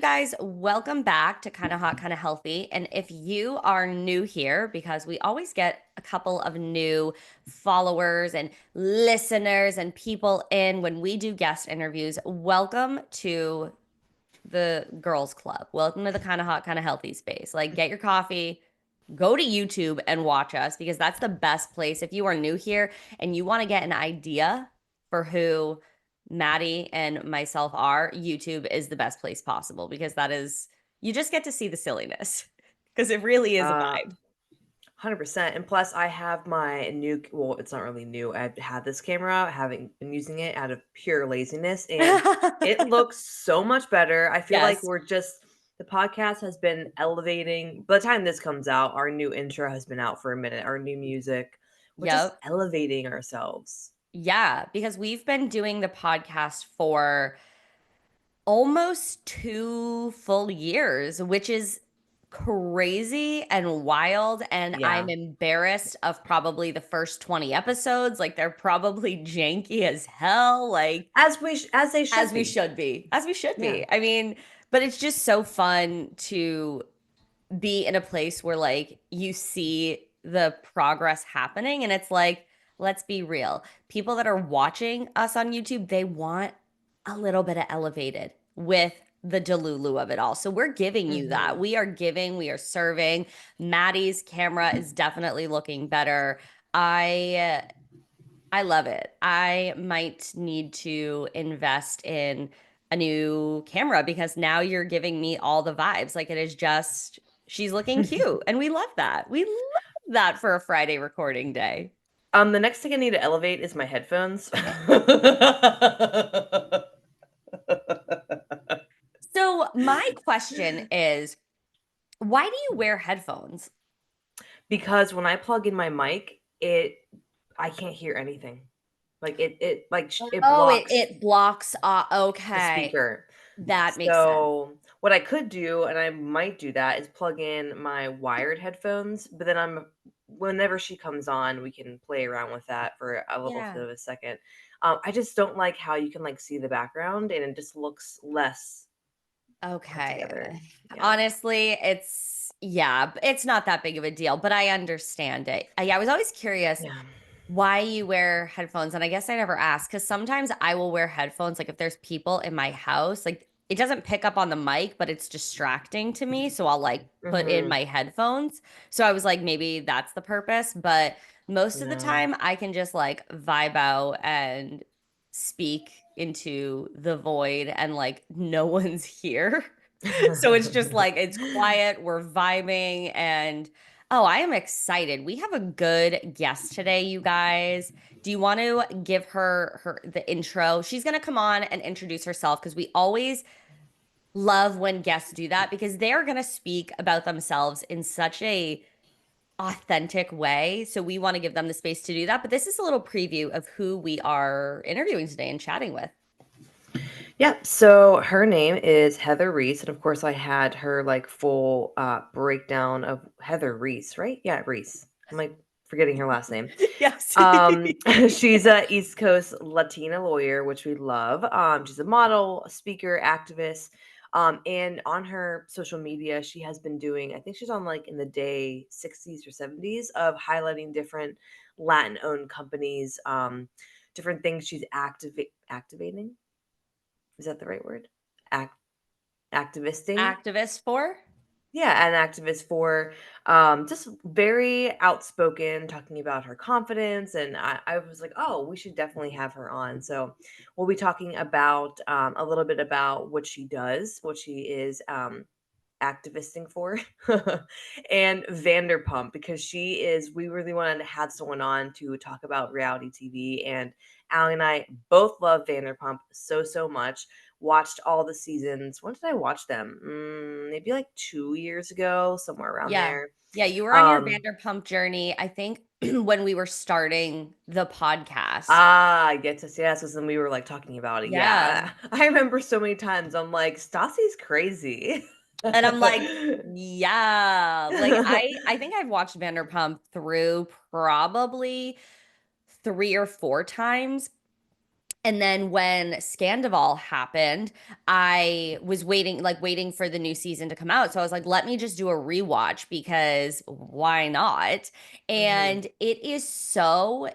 Guys, welcome back to Kind of Hot, Kind of Healthy. And if you are new here, because we always get a couple of new followers and listeners and people in when we do guest interviews, welcome to the girls club. Welcome to the Kind of Hot, Kind of Healthy space. Like, get your coffee, go to YouTube and watch us because that's the best place. If you are new here and you want to get an idea for who Maddie and myself are, YouTube is the best place possible because that is, you just get to see the silliness because it really is a Uh, vibe. 100%. And plus, I have my new, well, it's not really new. I've had this camera, having been using it out of pure laziness, and it looks so much better. I feel like Yes. the podcast has been elevating. By the time this comes out, our new intro has been out for a minute, our new music. We're just Yep. elevating ourselves. Yeah, because we've been doing the podcast for almost 2 full years, which is crazy and wild. And I'm Yeah. embarrassed of probably the first 20 episodes. Like they're probably janky as hell. Like As they should as we be. should be, as we should Yeah. be. I mean, but it's just so fun to be in a place where like you see the progress happening and it's like, let's be real. People that are watching us on YouTube, they want a little bit of elevated with the delulu of it all. So we're giving you that. Hmm. We are giving, we are serving. Maddie's camera is definitely looking better. I I love it. I might need to invest in a new camera because now you're giving me all the vibes. Like it is just, she's looking cute. And we love that. We love that for a Friday recording day. The next thing I need to elevate is my headphones. So, my question is why do you wear headphones? Because when I plug in my mic, I can't hear anything. Like it Oh, blocks it blocks. the Okay. speaker. That makes sense. So what I could do, and I might do that, is plug in my wired headphones. But then whenever she comes on, we can play around with that for a little bit Yeah. of a second. I just don't like how you can like see the background, and it just looks less put Okay. together. Yeah. Honestly, yeah, it's not that big of a deal, but I understand it. Yeah, I was always curious Yeah. why you wear headphones. And I guess I never asked because sometimes I will wear headphones. Like if there's people in my house, like it doesn't pick up on the mic, but it's distracting to me. So I'll like put in Hmm. my headphones. So I was like, maybe that's the purpose. But most of the No. time, I can just like vibe out and speak into the void and like no one's here. So it's just like it's quiet, we're vibing and oh, I am excited. We have a good guest today, you guys. Do you want to give her the intro? She's going to come on and introduce herself because we always love when guests do that because they're going to speak about themselves in such a authentic way. So we want to give them the space to do that. But this is a little preview of who we are interviewing today and chatting with. Yep. So her name is Heather Reese, and of course, I had her like full breakdown of Heather Reese, right? Yeah, Reese. I'm like forgetting her last name. Yes. She's a East Coast Latina lawyer, which we love. She's a model, a speaker, activist. And on her social media, she has been doing, I think she's on like in the day 60s or 70s of highlighting different Latin owned companies, different things she's activating. Is that the right word? Act activisting? Activist for? Yeah, an activist for just very outspoken, talking about her confidence. And I was like, oh, we should definitely have her on. So we'll be talking about a little bit about what she does, what she is activisting for, and Vanderpump, because we really wanted to have someone on to talk about reality TV. And Allie and I both love Vanderpump so, so much. Watched all the seasons. When did I watch them? Maybe like 2 years ago, somewhere around Yeah. there. Yeah, you were on your Um, Vanderpump journey, I think, when we were starting the podcast. yes, because then we were like talking about it. Yeah. Yeah, I remember so many times. I'm like, Stassi's crazy. And I'm like, yeah. Like I think I've watched Vanderpump through probably 3 or 4 times. And then when Scandival happened, I was waiting for the new season to come out. So I was like, let me just do a rewatch because why not? Hmm. And it is so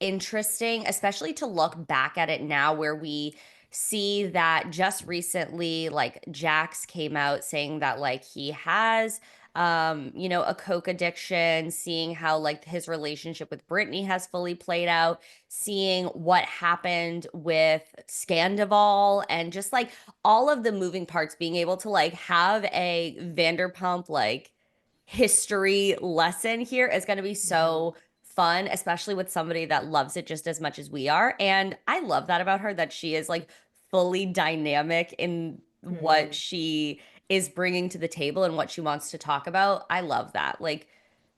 interesting, especially to look back at it now where we see that just recently, like Jax came out saying that like he has a coke addiction, seeing how like his relationship with Brittany has fully played out, seeing what happened with Scandival and just like all of the moving parts, being able to like have a Vanderpump like history lesson here is going to be Hmm. so fun, especially with somebody that loves it just as much as we are. And I love that about her that she is like fully dynamic in what Hmm. she is bringing to the table and what she wants to talk about. I love that. Like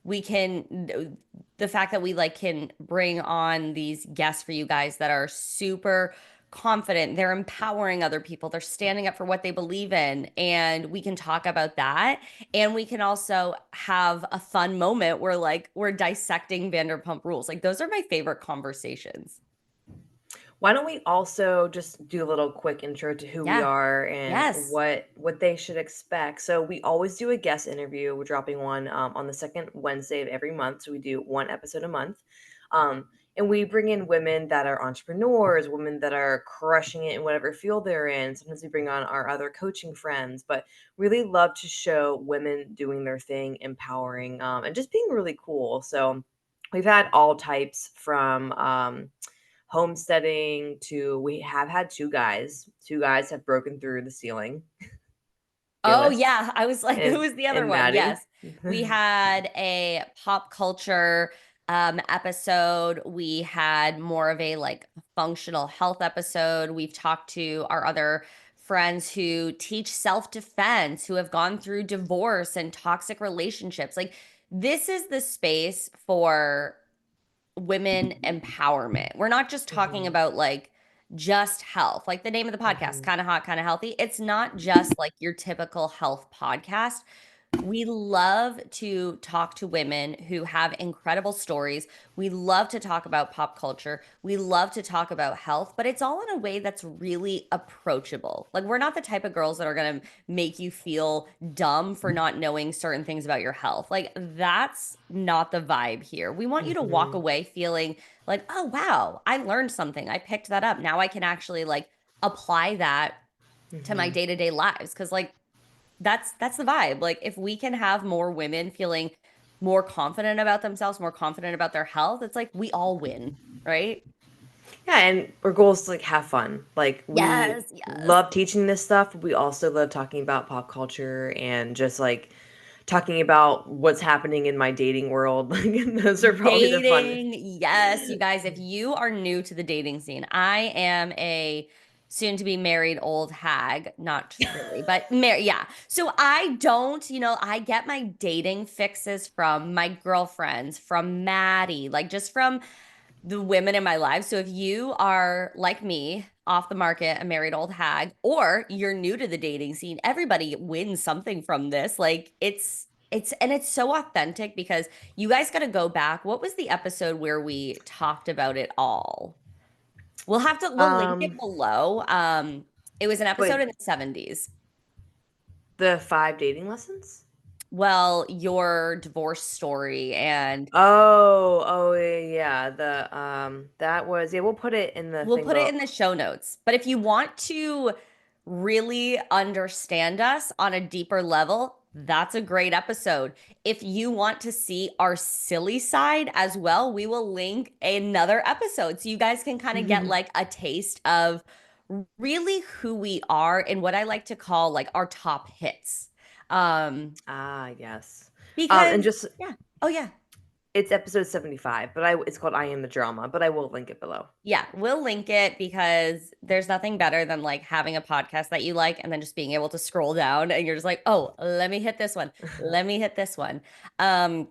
we can the fact that we like can bring on these guests for you guys that are super confident, they're empowering other people, they're standing up for what they believe in, and we can talk about that. And we can also have a fun moment where like we're dissecting Vanderpump Rules. Like those are my favorite conversations. Why don't we also just do a little quick intro to who we Yeah. are and Yes. what they should expect? So we always do a guest interview. We're dropping one on the second Wednesday of every month. So we do one episode a month, and we bring in women that are entrepreneurs, women that are crushing it in whatever field they're in. Sometimes we bring on our other coaching friends, but really love to show women doing their thing, empowering, and just being really cool. So we've had all types from. Homesteading to we have had 2 guys. 2 guys have broken through the ceiling, Oh Gillis yeah, I was like, who and was the other one? Maddie. Yes, we had a pop culture episode. We had more of a like functional health episode. We've talked to our other friends who teach self-defense, who have gone through divorce and toxic relationships. Like this is the space for women empowerment. We're not just talking Mhm, about like just health, like the name of the podcast, mhm, kind of hot, kind of healthy. It's not just like your typical health podcast. We love to talk to women who have incredible stories. We love to talk about pop culture. We love to talk about health, but it's all in a way that's really approachable. Like, we're not the type of girls that are going to make you feel dumb for not knowing certain things about your health. Like, that's not the vibe here. We want you to walk mhm, away feeling like, oh, wow, I learned something. I picked that up. Now I can actually like apply that to my mhm. day-to-day lives. Cause like, that's the vibe. Like if we can have more women feeling more confident about themselves, more confident about their health, it's like we all win, right? Yeah, and our goal is to, like, have fun. Like, we Yes, yes. love teaching this stuff, but we also love talking about pop culture and just, like, talking about what's happening in my dating world. Like, those are probably the fun. Dating, yes, you guys, if you are new to the dating scene, I am a soon to be married old hag, not really, but yeah. So I don't, I get my dating fixes from my girlfriends, from Maddie, like just from the women in my life. So if you are like me, off the market, a married old hag, or you're new to the dating scene, everybody wins something from this. Like it's so authentic because you guys got to go back. What was the episode where we talked about it all? We'll link it Um, below. It was an episode wait, in the 70s. the 5 dating lessons? Well, your divorce story and Oh, oh, yeah, yeah, that was yeah, we'll put it in the we'll thing put it below. in the show notes. But if you want to really understand us on a deeper level, that's a great episode. If you want to see our silly side as well, we will link another episode so you guys can kind of get like a taste of really who we are and what I like to call like our top hits. Um, Ah, yes. because And just yeah. Oh yeah. it's episode 75, but I it's called I Am the Drama, but I will link it below. Yeah, we'll link it because there's nothing better than like having a podcast that you like and then just being able to scroll down and you're just like, "Oh, let me hit this one. Let me hit this one." Um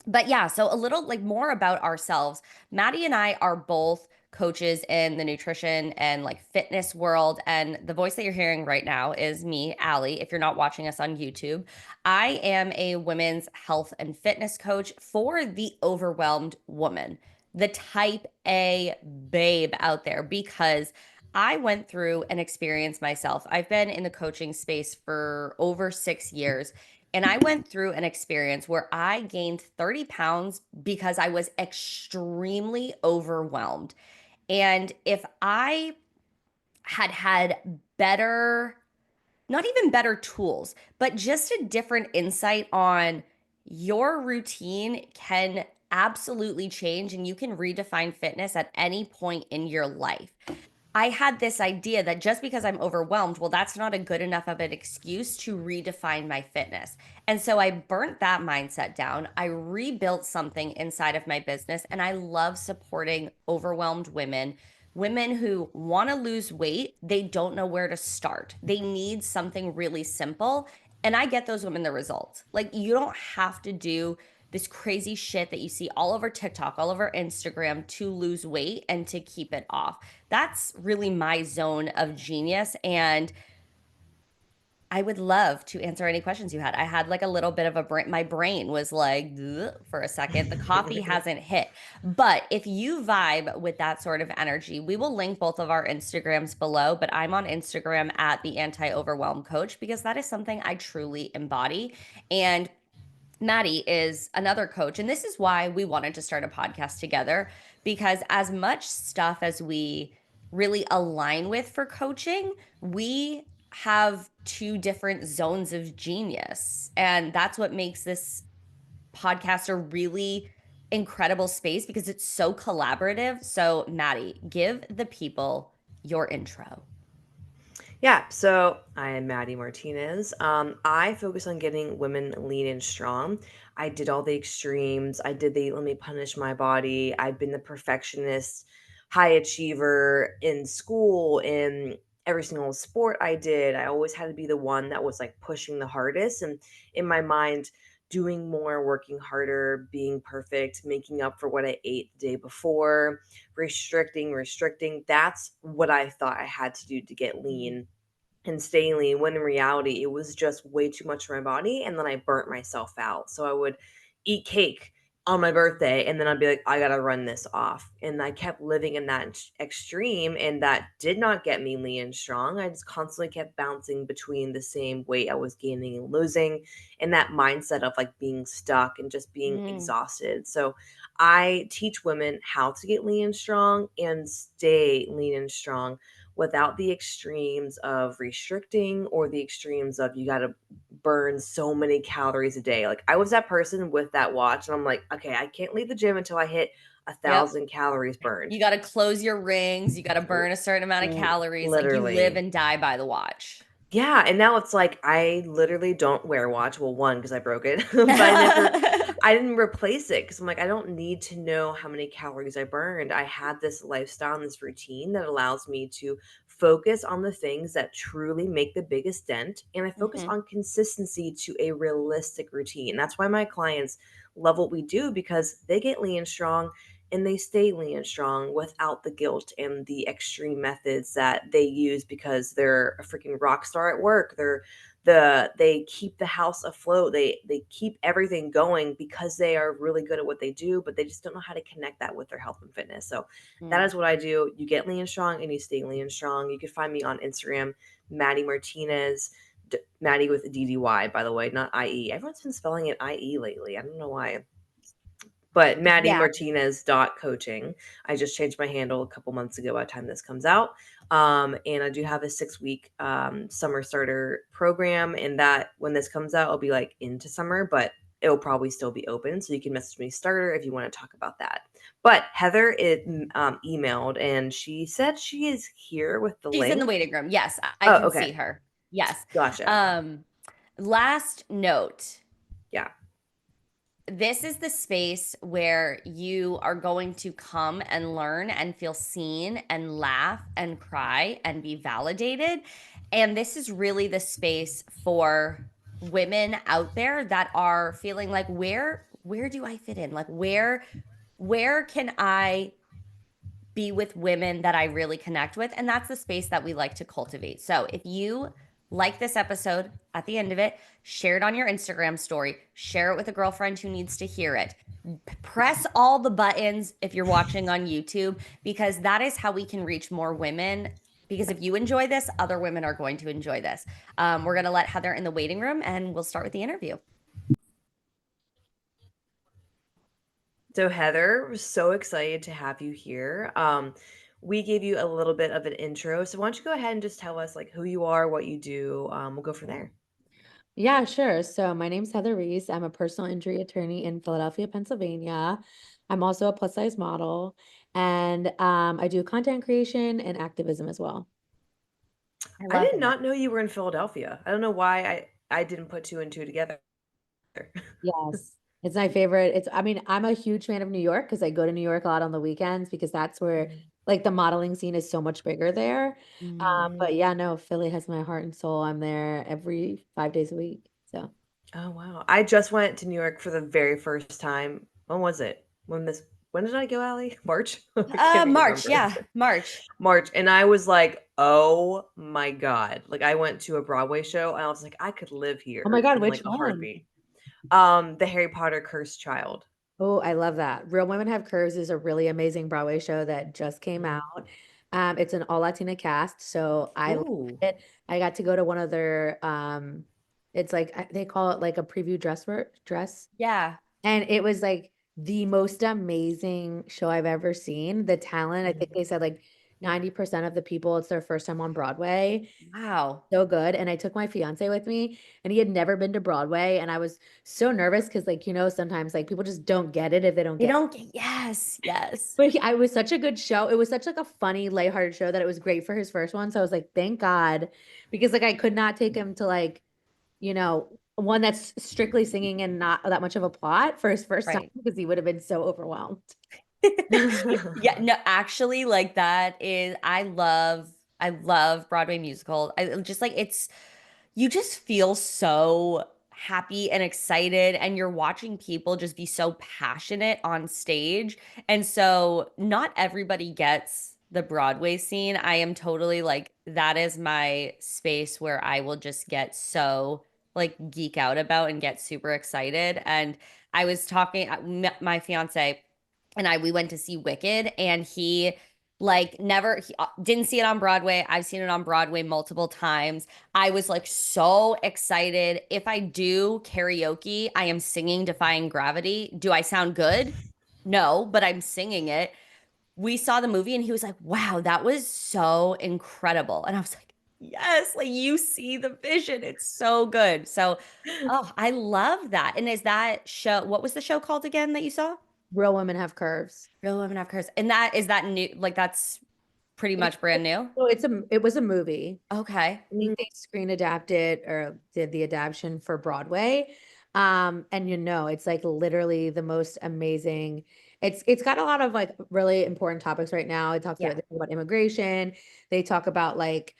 but yeah, so a little like more about ourselves. Maddie and I are both coaches in the nutrition and like fitness world. And the voice that you're hearing right now is me, Allie. If you're not watching us on YouTube, I am a women's health and fitness coach for the overwhelmed woman. the type A babe out there because I went through an experience myself. I've been in the coaching space for over 6 years. And I went through an experience where I gained 30 pounds because I was extremely overwhelmed. And if I had had better, not even better tools, but just a different insight on your routine can absolutely change and you can redefine fitness at any point in your life. I had this idea that just because I'm overwhelmed, well, that's not a good enough of an excuse to redefine my fitness. And so I burnt that mindset down. I rebuilt something inside of my business, and I love supporting overwhelmed women. Women who want to lose weight, they don't know where to start. They need something really simple. And I get those women the results. Like, you don't have to do this crazy shit that you see all over TikTok, all over Instagram to lose weight and to keep it off. That's really my zone of genius. And I would love to answer any questions you had. I had like a little bit of a brain, my brain was like "Ugh," for a second. The coffee hasn't hit. But if you vibe with that sort of energy, we will link both of our Instagrams below. But I'm on Instagram at the Anti Overwhelm Coach because that is something I truly embody. And Maddie is another coach. And this is why we wanted to start a podcast together because, as much stuff as we really align with for coaching, we have two different zones of genius. And that's what makes this podcast a really incredible space because it's so collaborative. So, Maddie, give the people your intro. Yeah, so I am Maddie Martinez. I focus on getting women lean and strong. I did all the extremes. I did the let me punish my body. I've been the perfectionist, high achiever in school, in every single sport I did. I always had to be the one that was like pushing the hardest. And in my mind, doing more, working harder, being perfect, making up for what I ate the day before, restricting. That's what I thought I had to do to get lean and staying lean, when in reality it was just way too much for my body, and then I burnt myself out. So I would eat cake on my birthday and then I'd be like, I gotta run this off. And I kept living in that extreme, and that did not get me lean and strong. I just constantly kept bouncing between the same weight I was gaining and losing, and that mindset of like being stuck and just being Mm, exhausted. So I teach women how to get lean and strong and stay lean and strong without the extremes of restricting or the extremes of you got to burn so many calories a day. Like I was that person with that watch, and I'm like, okay, I can't leave the gym until I hit a yep. thousand calories burned. You got to close your rings. You got to burn a certain amount of calories. Like, you live Literally. and die by the watch. Yeah, and now it's like I literally don't wear a watch. Well, one because I broke it, but I didn't replace it because I'm like I don't need to know how many calories I burned. I had this lifestyle and this routine that allows me to focus on the things that truly make the biggest dent, and I focus Mhm. on consistency to a realistic routine. That's why my clients love what we do, because they get lean and strong and they stay lean and strong without the guilt and the extreme methods that they use because they're a freaking rock star at work. They keep the house afloat. They keep everything going because they are really good at what they do, but they just don't know how to connect that with their health and fitness. So that Mm. is what I do. You get lean and strong and you stay lean and strong. You can find me on Instagram, Maddie Martinez. Maddie with a DDY, by the way, not IE. Everyone's been spelling it IE lately. I don't know why, but Maddie Yeah. Martinez dot coaching. I just changed my handle a couple months ago by the time this comes out. And I do have a 6 week summer starter program. And that when this comes out, it'll be like into summer, but it'll probably still be open. So you can message me starter if you want to talk about that. But Heather emailed and she said she is here with the She's in the link. waiting room. Yes, I Oh, can okay. see her. Yes. Gotcha. Um, Last note. Yeah. This is the space where you are going to come and learn and feel seen and laugh and cry and be validated. And this is really the space for women out there that are feeling like, where do I fit in? Like, where can I be with women that I really connect with? And that's the space that we like to cultivate. So if you like this episode, at the end of it, share it on your Instagram story, share it with a girlfriend who needs to hear it. Press all the buttons if you're watching on YouTube, because that is how we can reach more women. Because if you enjoy this, other women are going to enjoy this. We're going to let Heather in the waiting room and we'll start with the interview. So Heather, we're so excited to have you here. We gave you a little bit of an intro, so why don't you go ahead and just tell us like who you are, what you do. We'll go from there. Yeah, sure. So my name's Heather Reese. I'm a personal injury attorney in Philadelphia, Pennsylvania. I'm also a plus size model, and I do content creation and activism as well. I I love did that. not know you were in Philadelphia. I don't know why I didn't put two and two together. Yes, it's my favorite. I mean, I'm a huge fan of New York because I go to New York a lot on the weekends because that's where Mhm. like the modeling scene is so much bigger there. Mm. But yeah, no, Philly has my heart and soul. I'm there every 5 days a week. So. Oh wow. I just went to New York for the very first time. When was it? When did I go, Allie? March? I can't even March, remember. yeah, March. March. And I was like, oh my God. Like I went to a Broadway show and I was like, I could live Oh my here God, in which like a one? heartbeat. The Harry Potter Cursed Child. Oh, I love that. Real Women Have Curves is a really amazing Broadway show that just came Mhm. out. It's an all Latina cast, so I loved Ooh. it. I got to go to one of their it's like they call it like a preview dress. Yeah. And it was like the most amazing show I've ever seen. The talent, I think Mhm. they said like 90% of the people, it's their first time on Broadway. Wow. So good. And I took my fiance with me and he had never been to Broadway. And I was so nervous because, like, sometimes like people just don't get it if they don't They get it. don't get, yes, yes. But I was such a good show. It was such like a funny, lighthearted show that it was great for his first one. So I was like, thank God, because like I could not take him to like, one that's strictly singing and not that much of a plot for his first time Right. because he would have been so overwhelmed. Yeah, no, actually, like that is I love Broadway musicals. I just like it's you just feel so happy and excited, and you're watching people just be so passionate on stage. And so not everybody gets the Broadway scene. I am totally like that is my space where I will just get so like geek out about and get super excited. And I was talking my fiance and we went to see Wicked, and he like never didn't see it on Broadway. I've seen it on Broadway multiple times. I was like so excited. If I do karaoke, I am singing Defying Gravity. Do I sound good? No, but I'm singing it. We saw the movie and he was like, "Wow, that was so incredible." And I was like, "Yes, like you see the vision. It's so good." So, oh, I love that. And is that show, what was the show called again that you saw? Real Women Have Curves. Real Women Have Curves. And that is that new, like that's pretty It, much brand new. so it was a movie. Okay. I think they screen adapted or did the adaptation for Broadway. And it's like literally the most amazing. It's got a lot of like really important topics right now. Yeah. They talk about immigration. They talk about like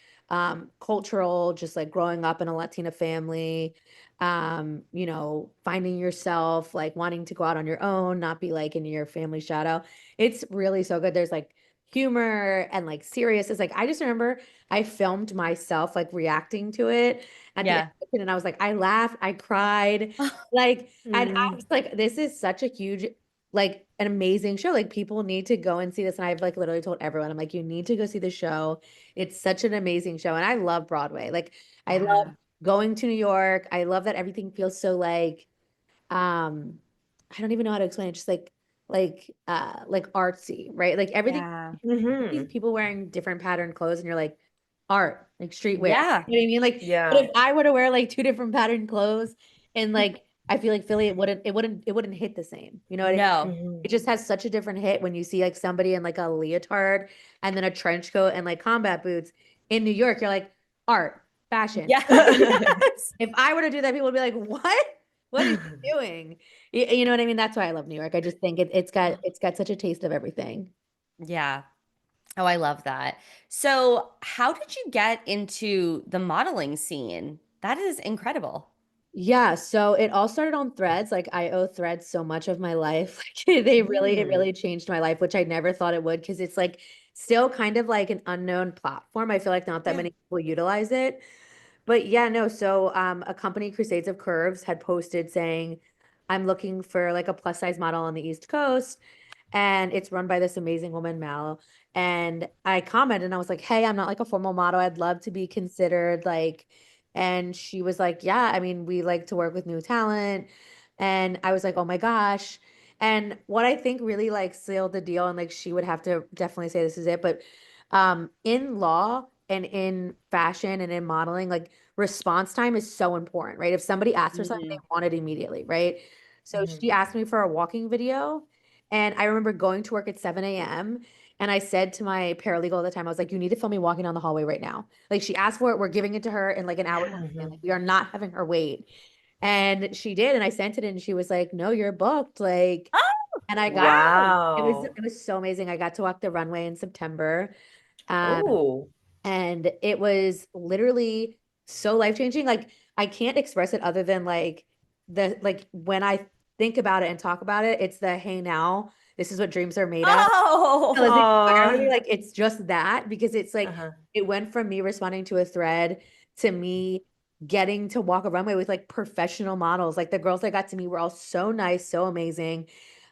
cultural, just like growing up in a Latina family, finding yourself, like wanting to go out on your own, not be like in your family shadow. It's really so good. There's like humor and like serious. It's like I just remember I filmed myself like reacting to it at the Yeah. end, and I was like, I laughed, I cried, like, and I Mm. was like, this is such a huge, like, an amazing show. Like, people need to go and see this. And I've like literally told everyone, I'm like, you need to go see the show. It's such an amazing show, and I love Broadway. Like, I love Yeah. going to New York. I love that everything feels so um I don't even know how to explain it, just like artsy, right? Like everything Yeah. these Mhm. people wearing different patterned clothes and you're like art, like streetwear. Yeah. You know what I mean? Like, but Yeah. if I were to wear like two different patterned clothes and like I feel like Philly, it wouldn't hit the same. You know what I mean? No. Mhm. It just has such a different hit when you see like somebody in like a leotard and then a trench coat and like combat boots in New York. You're like, art, fashion. Yeah. Yes. If I were to do that, people would be like, "What? What are you doing?" You know what I mean? That's why I love New York. I just think it's got such a taste of everything. Yeah. Oh, I love that. So, how did you get into the modeling scene? That is incredible. Yeah, so it all started on Threads. Like I owe Threads so much of my life. Like it Mm. really changed my life, which I never thought it would because it's like still kind of like an unknown platform. I feel like not that Yeah. many people utilize it. But yeah, no. So a company, Crusades of Curves, had posted saying I'm looking for like a plus size model on the East Coast, and it's run by this amazing woman, Mal. And I commented and I was like, hey, I'm not like a formal model. I'd love to be considered like, and she was like, yeah, I mean, we like to work with new talent. And I was like, oh my gosh. And what I think really like sealed the deal, and like she would have to definitely say this is it, but in law and in fashion and in modeling, like response time is so important, right? If somebody asks for something, they Mhm, want it immediately, right? So mhm. she asked me for a walking video, and I remember going to work at 7 a.m. And I said to my paralegal at the time, I was like, you need to film me walking down the hallway right now. Like she asked for it, we're giving it to her in like an hour. Like Mhm. we are not having her wait. And she did, and I sent it, and she was like, "No, you're booked." Like, and I got Wow. it was so amazing. I got to walk the runway in September. Um, Oh. and it was literally so life-changing. Like I can't express it other than like the like when I think about it and talk about it, it's the hey now, this is what dreams are made of. So Oh, it's entirely Aw. like it's just that because it's like Uh-huh. it went from me responding to a thread to me getting to walk a runway with like professional models. Like the girls that got to me were all so nice, so amazing.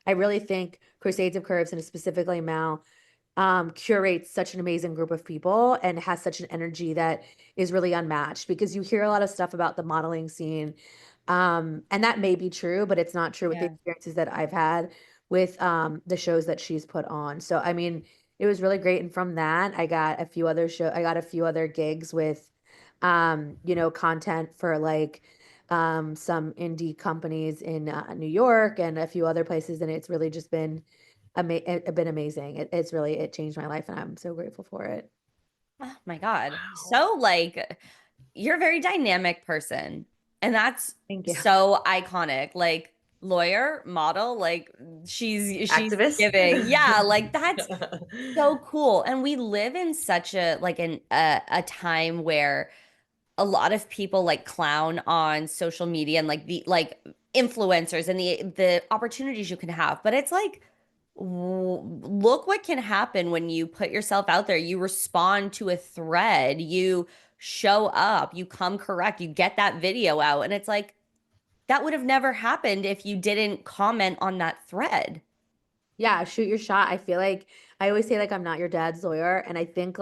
I really think Crusades of Curves and specifically Mal curates such an amazing group of people and has such an energy that is really unmatched because you hear a lot of stuff about the modeling scene. And that may be true, but it's not true with the yeah. experiences that I've had with the shows that she's put on. So I mean, it was really great. And from that, I got a few other gigs with content for like some indie companies in New York and a few other places, and it's really just been amazing. It's really it changed my life, and I'm so grateful for it. Oh my God. Wow. So like you're a very dynamic person. And that's Thank you. so iconic. Like lawyer, model, like she's Activist? giving. Yeah, like that's so cool. And we live in such a like a time where a lot of people like clown on social media and like the like influencers and the opportunities you can have. But it's like look what can happen when you put yourself out there. You respond to a thread, you show up, you come correct, you get that video out. And it's like that would have never happened if you didn't comment on that thread. Yeah, shoot your shot. I feel like I always say like I'm not your dad's lawyer, and I think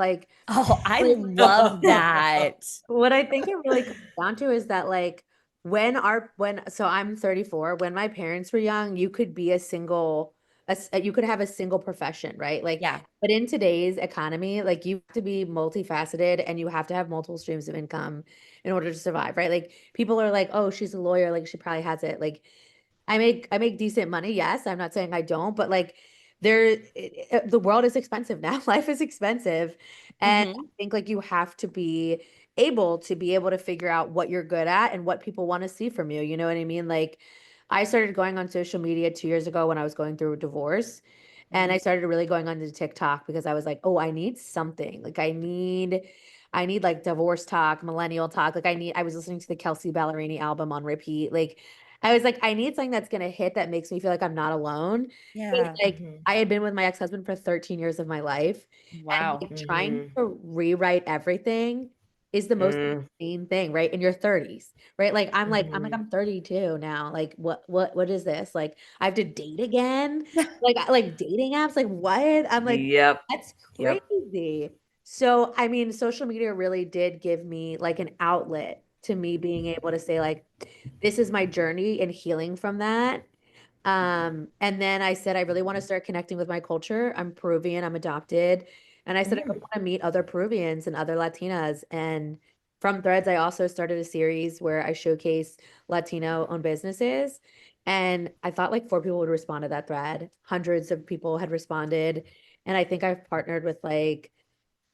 Oh, I like love that. what I think it really comes down to is that like when so I'm 34, when my parents were young, you could be you could have a single profession, right? Like Yeah. but in today's economy, like you have to be multifaceted and you have to have multiple streams of income in order to survive, right? Like people are like, "Oh, she's a lawyer, like she probably has it." Like I make decent money. Yes, I'm not saying I don't, but like the world is expensive now. Life is expensive. And I Hmm. think like you have to be able to figure out what you're good at and what people want to see from you. You know what I mean? Like I started going on social media 2 years ago when I was going through a divorce. And I started really going on to TikTok because I was like, oh, I need something. Like I need like divorce talk, millennial talk. Like I was listening to the Kelsey Ballerini album on repeat. Like I was like, I need something that's gonna hit that makes me feel like I'm not alone. 'Cause, Yeah. like Mhm, I had been with my ex-husband for 13 years of my life, and Wow. like trying mhm, to rewrite everything is the most mm, insane thing, right? In your 30s, right? Like mhm. I'm 32 now. Like what is this? Like I have to date again? Like dating apps? Like what? I'm like, Yep, that's yep. crazy. So I mean, social media really did give me like an outlet to me being able to say like this is my journey and healing from that. And then I said, I really want to start connecting with my culture. I'm Peruvian, I'm adopted. And I said, I really Mm. want to meet other Peruvians and other Latinas. And from Threads, I also started a series where I showcase Latino owned businesses. And I thought like four people would respond to that thread. Hundreds of people had responded. And I think I've partnered with like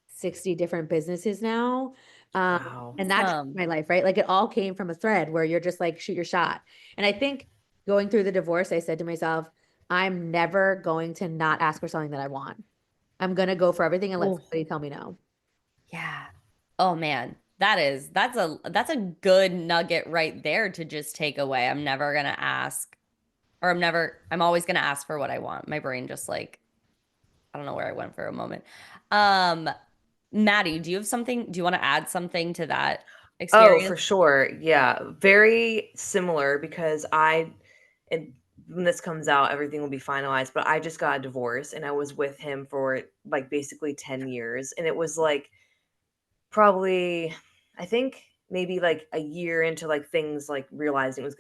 60 different businesses now. Wow. And that changed Awesome. my life, right? Like it all came from a thread where you're just like, shoot your shot. And I think going through the divorce, I said to myself, I'm never going to not ask for something that I want. I'm going to go for everything and let Oh, somebody tell me no. Yeah. Oh man. That's a good nugget right there to just take away. I'm never gonna ask, or I'm always gonna ask for what I want. My brain just like, I don't know where I went for a moment. Um, Maddie, do you want to add something to that oh, for experience? sure. Yeah, very similar because I and when this comes out, everything will be finalized. But I just got a divorce, and I was with him for like basically 10 years. And it was like probably, I think maybe like a year into like things like realizing it was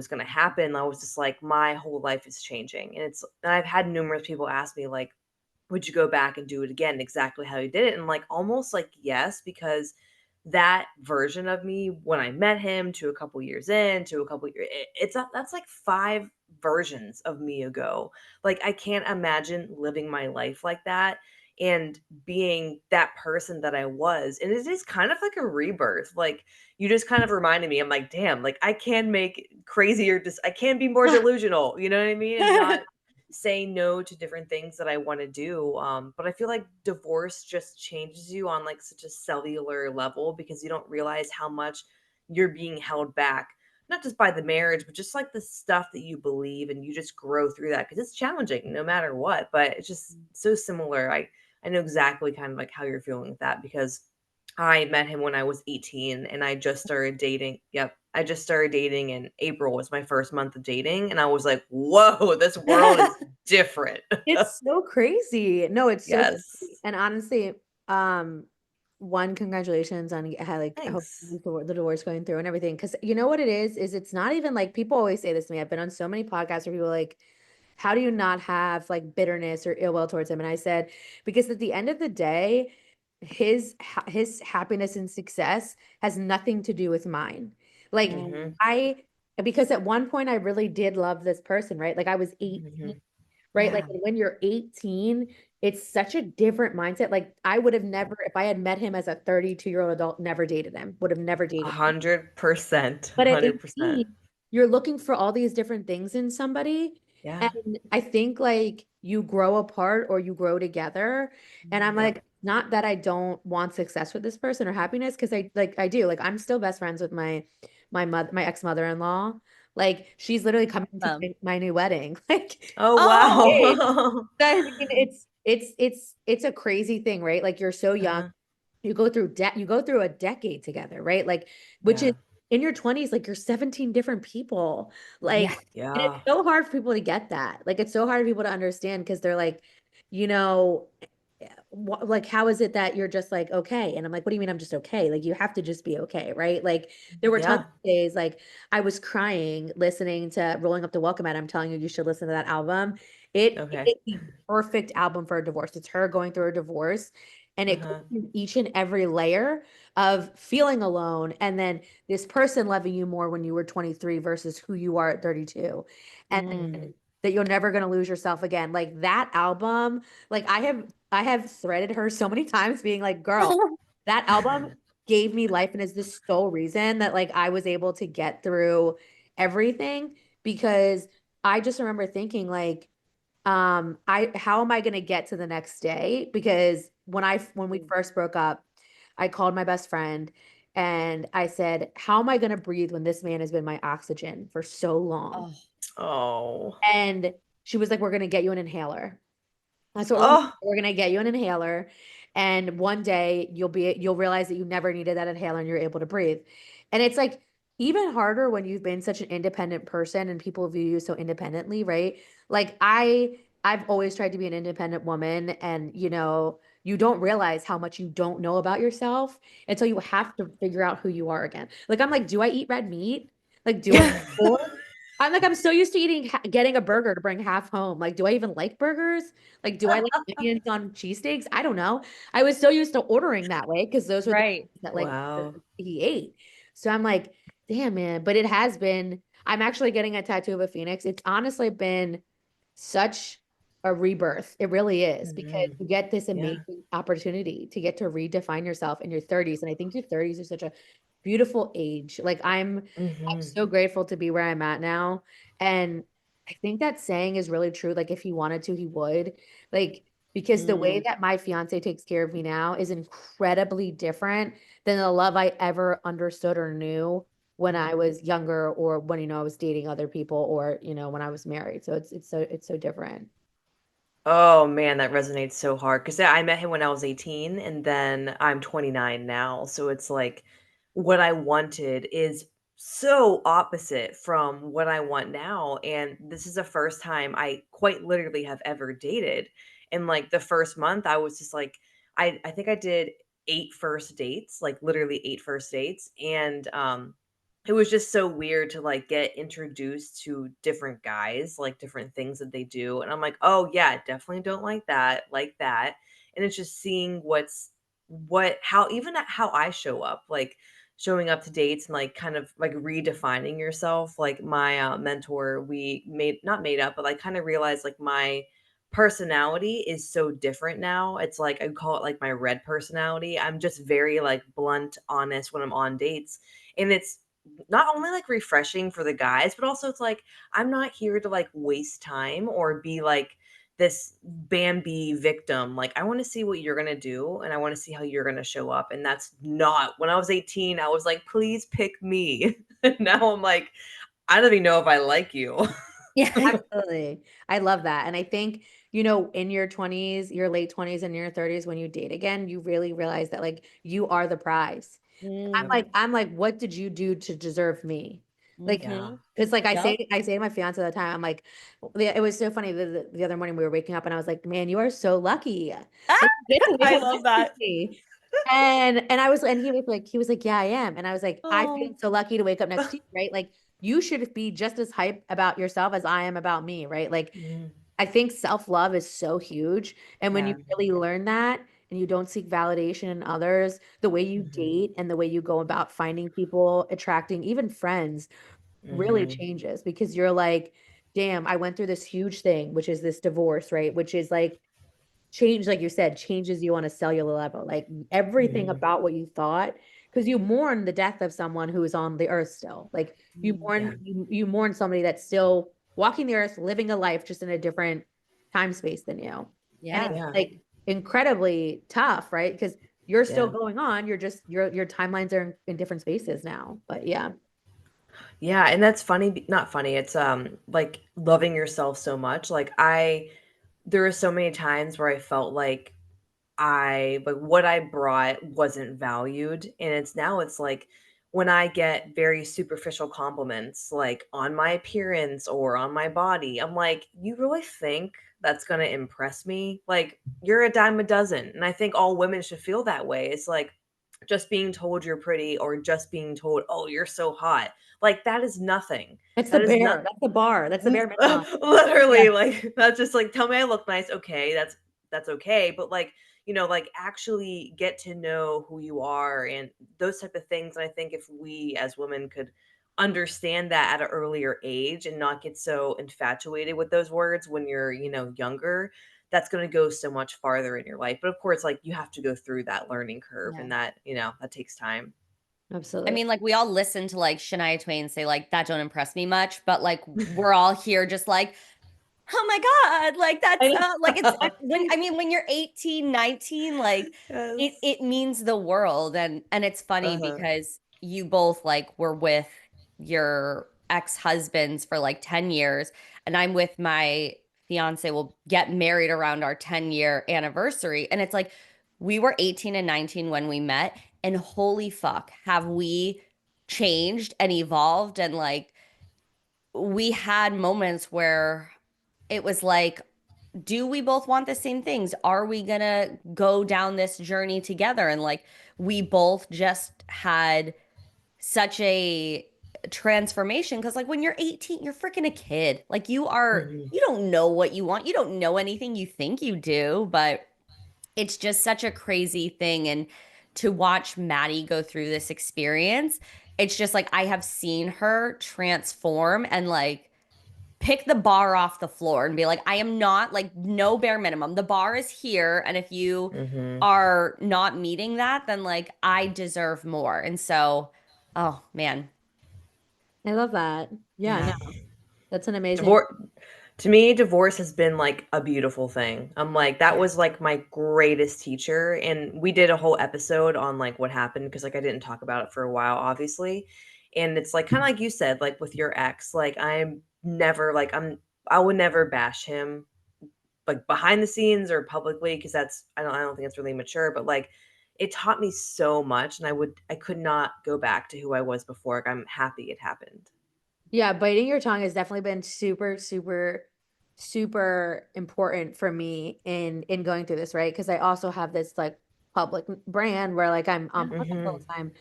gonna happen. I was just like, my whole life is changing. And I've had numerous people ask me like, would you go back and do it again exactly how you did it? And like almost like yes, because that version of me when I met him to a couple years in to a couple years, that's like five versions of me ago. Like I can't imagine living my life like that and being that person that I was. And it is kind of like a rebirth. Like you just kind of reminded me, I'm like, damn, like I can make crazier, I can be more delusional, you know what I mean? And not say no to different things that I want to do. But I feel like divorce just changes you on like such a cellular level because you don't realize how much you're being held back, not just by the marriage, but just like the stuff that you believe, and you just grow through that because it's challenging no matter what. But it's just so similar. I know exactly kind of like how you're feeling with that because I met him when I was 18 and I just started dating. Yep. I just started dating in April was my first month of dating. And I was like, whoa, this world is different. It's so crazy. No, it's so Yes. crazy. And honestly, um, one, congratulations on how like I hope Thanks. the divorce going through and everything. Because you know what it is it's not even like people always say this to me. I've been on so many podcasts where people are like, how do you not have like bitterness or ill will towards him? And I said, because at the end of the day, his happiness and success has nothing to do with mine. Like Hmm. I because at one point I really did love this person, right? Like I was 18, Hmm. right? Like Yeah. when you're 18, it's such a different mindset. Like I would have never, if I had met him as a 32-year-old adult, never dated him, would have never A dated him. 100%. But at 100%. 18, you're looking for all these different things in somebody. Yeah. And I think like you grow apart or you grow together. And I'm Yep. like, not that I don't want success with this person or happiness, because I do. Like I'm still best friends with my ex-mother-in-law. Like she's literally coming to Awesome. my new wedding. Like Oh, Oh, it, wow. I mean, it's a crazy thing, right? Like you're so young, Uh-huh. you go through a decade together, right? Like which is Yeah. in your 20s, like you're 17 different people. Like, yeah. and it's Yeah. so hard for people to get that. Like it's so hard for people to understand because they're like, you know, like how is it that you're just like okay? And I'm like, what do you mean I'm just okay? Like you have to just be okay, right? Like there were tons Yeah. of days like I was crying listening to Rolling Up the Welcome Mat. I'm telling you, you should listen to that album. It Okay. is the perfect album for a divorce. It's her going through a divorce, and it goes Uh-huh. through each and every layer of feeling alone, and then this person loving you more when you were 23 versus who you are at 32, and Mm. that you're never going to lose yourself again. Like that album, like I have threaded her so many times being like, girl, that album gave me life and is the sole reason that like I was able to get through everything because I just remember thinking like I how am I going to get to the next day? Because when we first broke up, I called my best friend and I said, "How am I going to breathe when this man has been my oxygen for so long?" Oh, Oh. And she was like, "We're going to get you an inhaler." That's what Oh. we're gonna get you an inhaler, and one day you'll realize that you never needed that inhaler and you're able to breathe. And it's like even harder when you've been such an independent person and people view you so independently, right? Like I've always tried to be an independent woman, and you don't realize how much you don't know about yourself until you have to figure out who you are again. Like I'm like, do I eat red meat? Like, do I eat pork? I'm so used to getting a burger to bring half home. Like, do I even like burgers? Like, do I like onions on cheesesteaks? I don't know. I was so used to ordering that way because those were the right. things that like Wow. he ate. So I'm like, damn man. But it has been. I'm actually getting a tattoo of a phoenix. It's honestly been such a rebirth. It really is because Mhm. you get this Yeah. amazing opportunity to get to redefine yourself in your 30s. And I think your 30s are such a beautiful age. Like I'm Mhm. so grateful to be where I'm at now. And I think that saying is really true. Like if he wanted to, he would. Like because the way Mm. that my fiance takes care of me now is incredibly different than the love I ever understood or knew when I was younger or when I was dating other people or when I was married. So it's so different. Oh, man, that resonates so hard because I met him when I was 18, and then I'm 29 now, so it's like what I wanted is so opposite from what I want now. And this is the first time I quite literally have ever dated. And like the first month, I was just like, I think I did 8 first dates, like literally 8 first dates. And it was just so weird to like get introduced to different guys, like different things that they do. And I'm like, oh yeah, definitely don't like that, like that. And it's just seeing how even how I show up, like showing up to dates and like kind of like redefining yourself. Like my mentor, we made not made up, but like kind of realized like my personality is so different now. It's like I call it like my red personality. I'm just very like blunt, honest when I'm on dates. And it's not only like refreshing for the guys, but also it's like I'm not here to like waste time or be like this Bambi victim. Like, I want to see what you're going to do and I want to see how you're going to show up. And that's not when I was 18, I was like, please pick me. And now I'm like, I don't even know if I like you. Yeah. Absolutely. I love that. And I think, you know, in your 20s, your late 20s and your 30s, when you date again, you really realize that like you are the prize. I'm Yep. like, I'm like, what did you do to deserve me? Like, Yeah. Mm-hmm. it's like Yep. I say to my fiance all the time, I'm like, it was so funny the other morning we were waking up and I was like, man, you are so lucky. Ah, Like, you get to wake I up love next to that. me. And he was like, yeah, I am. And I was like, I feel Oh, so lucky to wake up next to you, right? Like you should be just as hyped about yourself as I am about me, right? Like Mhm. I think self-love is so huge. And when you Yeah. really learn that and you don't seek validation in others, the way you Hmm. date and the way you go about finding people, attracting even friends really Hmm. changes because you're like, damn, I went through this huge thing, which is this divorce, right? Which is like change, like you said, changes you on a cellular level. Like everything Hmm. about what you thought, because you mourn the death of someone who is on the earth still. Like Yeah. you mourn somebody that's still walking the earth, living a life just in a different time space than you. And yeah. it's Yeah. like incredibly tough, right? Because you're still Yeah. going on. You're just your timelines are in different spaces now. But yeah. Yeah. And that's funny. Not funny. It's like loving yourself so much. Like there were so many times where I felt like what I brought wasn't valued. And it's like when I get very superficial compliments, like on my appearance or on my body, I'm like, you really think that's going to impress me? Like, you're a dime a dozen. And I think all women should feel that way. It's like just being told you're pretty or just being told, oh, you're so hot. Like, that is nothing. That's the That is not bear. That's the bar. That's the bare minimum. Yeah. literally like that's just like tell me I look nice. Okay, that's okay. But like like actually get to know who you are and those type of things. And I think if we as women could understand that at an earlier age and not get so infatuated with those words when you're, younger, that's going to go so much farther in your life. But of course, like you have to go through that learning curve Yeah. and that takes time. I Absolutely. mean, like we all listen to like Shania Twain say like that don't impress me much, but like we're all here just like, oh my God, like I that's like it's know. when I mean when you're 18, 19, like it Yes. it means the world. And it's funny Uh-huh. because you both like were with your ex-husbands for like 10 years and I'm with my fiance. We'll get married around our 10-year anniversary. And it's like we were 18 and 19 when we met, and holy fuck, have we changed and evolved. And like we had moments where it was like, do we both want the same things? Are we gonna go down this journey together? And like we both just had such a transformation because like when you're 18, you're freaking a kid. Like Mhm. you don't know what you want. You don't know anything. You think you do, but it's just such a crazy thing. And to watch Maddie go through this experience, it's just like I have seen her transform and like pick the bar off the floor and be like, I am not like no bare minimum. The bar is here. And if you Mhm. are not meeting that, then like I deserve more. And so, oh man. I love that. Yeah, Yeah. no, that's an amazing. Divorce to me, divorce has been like a beautiful thing. I'm like, that Yeah. was like my greatest teacher. And we did a whole episode on like what happened because like I didn't talk about it for a while, obviously. And it's like kind of like you said, like with your ex, like I would never bash him like behind the scenes or publicly because I don't think it's really mature, but like it taught me so much, and I could not go back to who I was before. Like, I'm happy it happened. Yeah, biting your tongue has definitely been super, super, super important for me in going through this, right? Because I also have this like public brand where like I'm on point all Hmm. the time.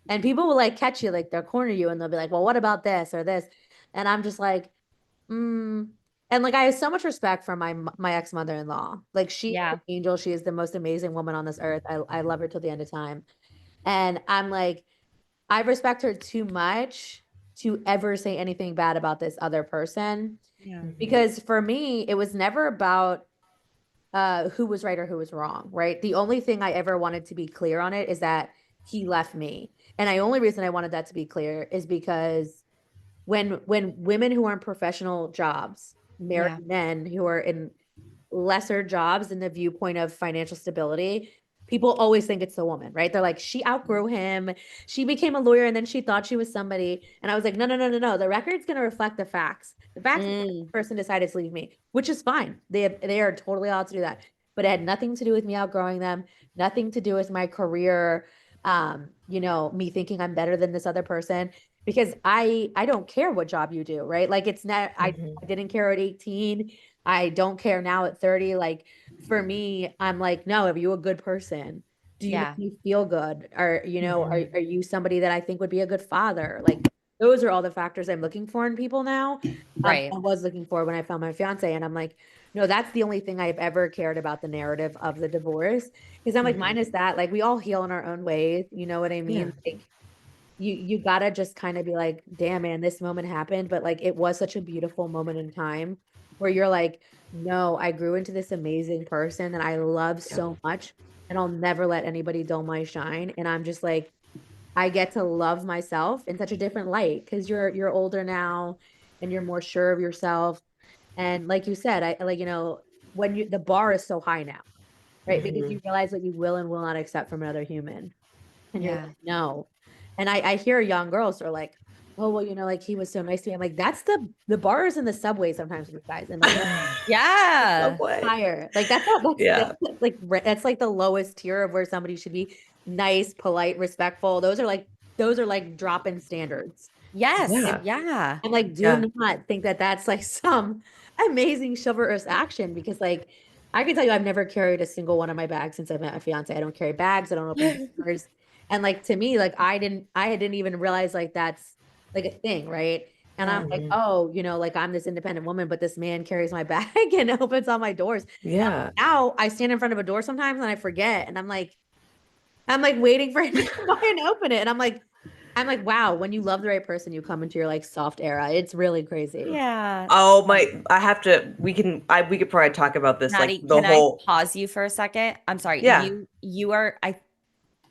And people will like catch you, like they'll corner you and they'll be like, well, what about this or this? And I'm just like, mm. And like I have so much respect for my ex-mother-in-law. Like she is Yeah. an angel. She is the most amazing woman on this earth. I love her till the end of time. And I'm like, I respect her too much to ever say anything bad about this other person. Yeah. Hmm. Because for me, it was never about who was right or who was wrong, right? The only thing I ever wanted to be clear on it is that he left me. And the only reason I wanted that to be clear is because when women who are in professional jobs marry Yeah. men who are in lesser jobs in the viewpoint of financial stability, people always think it's the woman, right? They're like, she outgrew him. She became a lawyer and then she thought she was somebody. And I was like, no, no, no, no, no. The record's going to reflect the facts. The facts is the Mm. person decided to leave me, which is fine. They are totally allowed to do that. But it had nothing to do with me outgrowing them, nothing to do with my career, me thinking I'm better than this other person because I don't care what job you do, right? Like it's not I Hmm. didn't care at 18. I don't care now at 30. Like for me, I'm like, no, are you a good person? Do you make Yeah. me feel good? Or, Hmm. are you somebody that I think would be a good father? Like those are all the factors I'm looking for in people now. Right. I was looking for when I found my fiance, and I'm like, no, that's the only thing I've ever cared about the narrative of the divorce. Because I'm like, Hmm. minus that, like we all heal in our own ways. You know what I Yeah. mean? Like you gotta just kind of be like, damn man, this moment happened, but like it was such a beautiful moment in time where you're like, no, I grew into this amazing person that I love Yep. so much, and I'll never let anybody dull my shine. And I'm just like, I get to love myself in such a different light because you're older now and you're more sure of yourself. And like you said, I like, when the bar is so high now, right? Because Hmm. you realize what you will and will not accept from another human. And you're Yeah. like, no. And I hear young girls who are like, oh, well, like he was so nice to me. I'm like, that's the bars in the subway sometimes with guys. And like, that's Yeah. Subway. higher. Like that's not Yeah. that's like the lowest tier of where somebody should be nice, polite, respectful. Those are like drop-in standards. Yes. Yeah. And Yeah. and like, do Yeah. not think that that's like some amazing chivalrous action because like I can tell you, I've never carried a single one of my bags since I met my fiance. I don't carry bags. I don't open doors. And like to me, like I didn't even realize like that's like a thing, right? And I'm Yeah. like, Hmm. oh, like I'm this independent woman, but this man carries my bag and opens all my doors. And Yeah. now I stand in front of a door sometimes and I forget, and I'm like waiting for him to come by and open it, and I'm like, wow, when you love the right person, you come into your like soft era. It's really crazy. Yeah. Oh my, I have to, we could probably talk about this, like Maddie, the can I whole, pause you for a second? I'm sorry. yeah. You are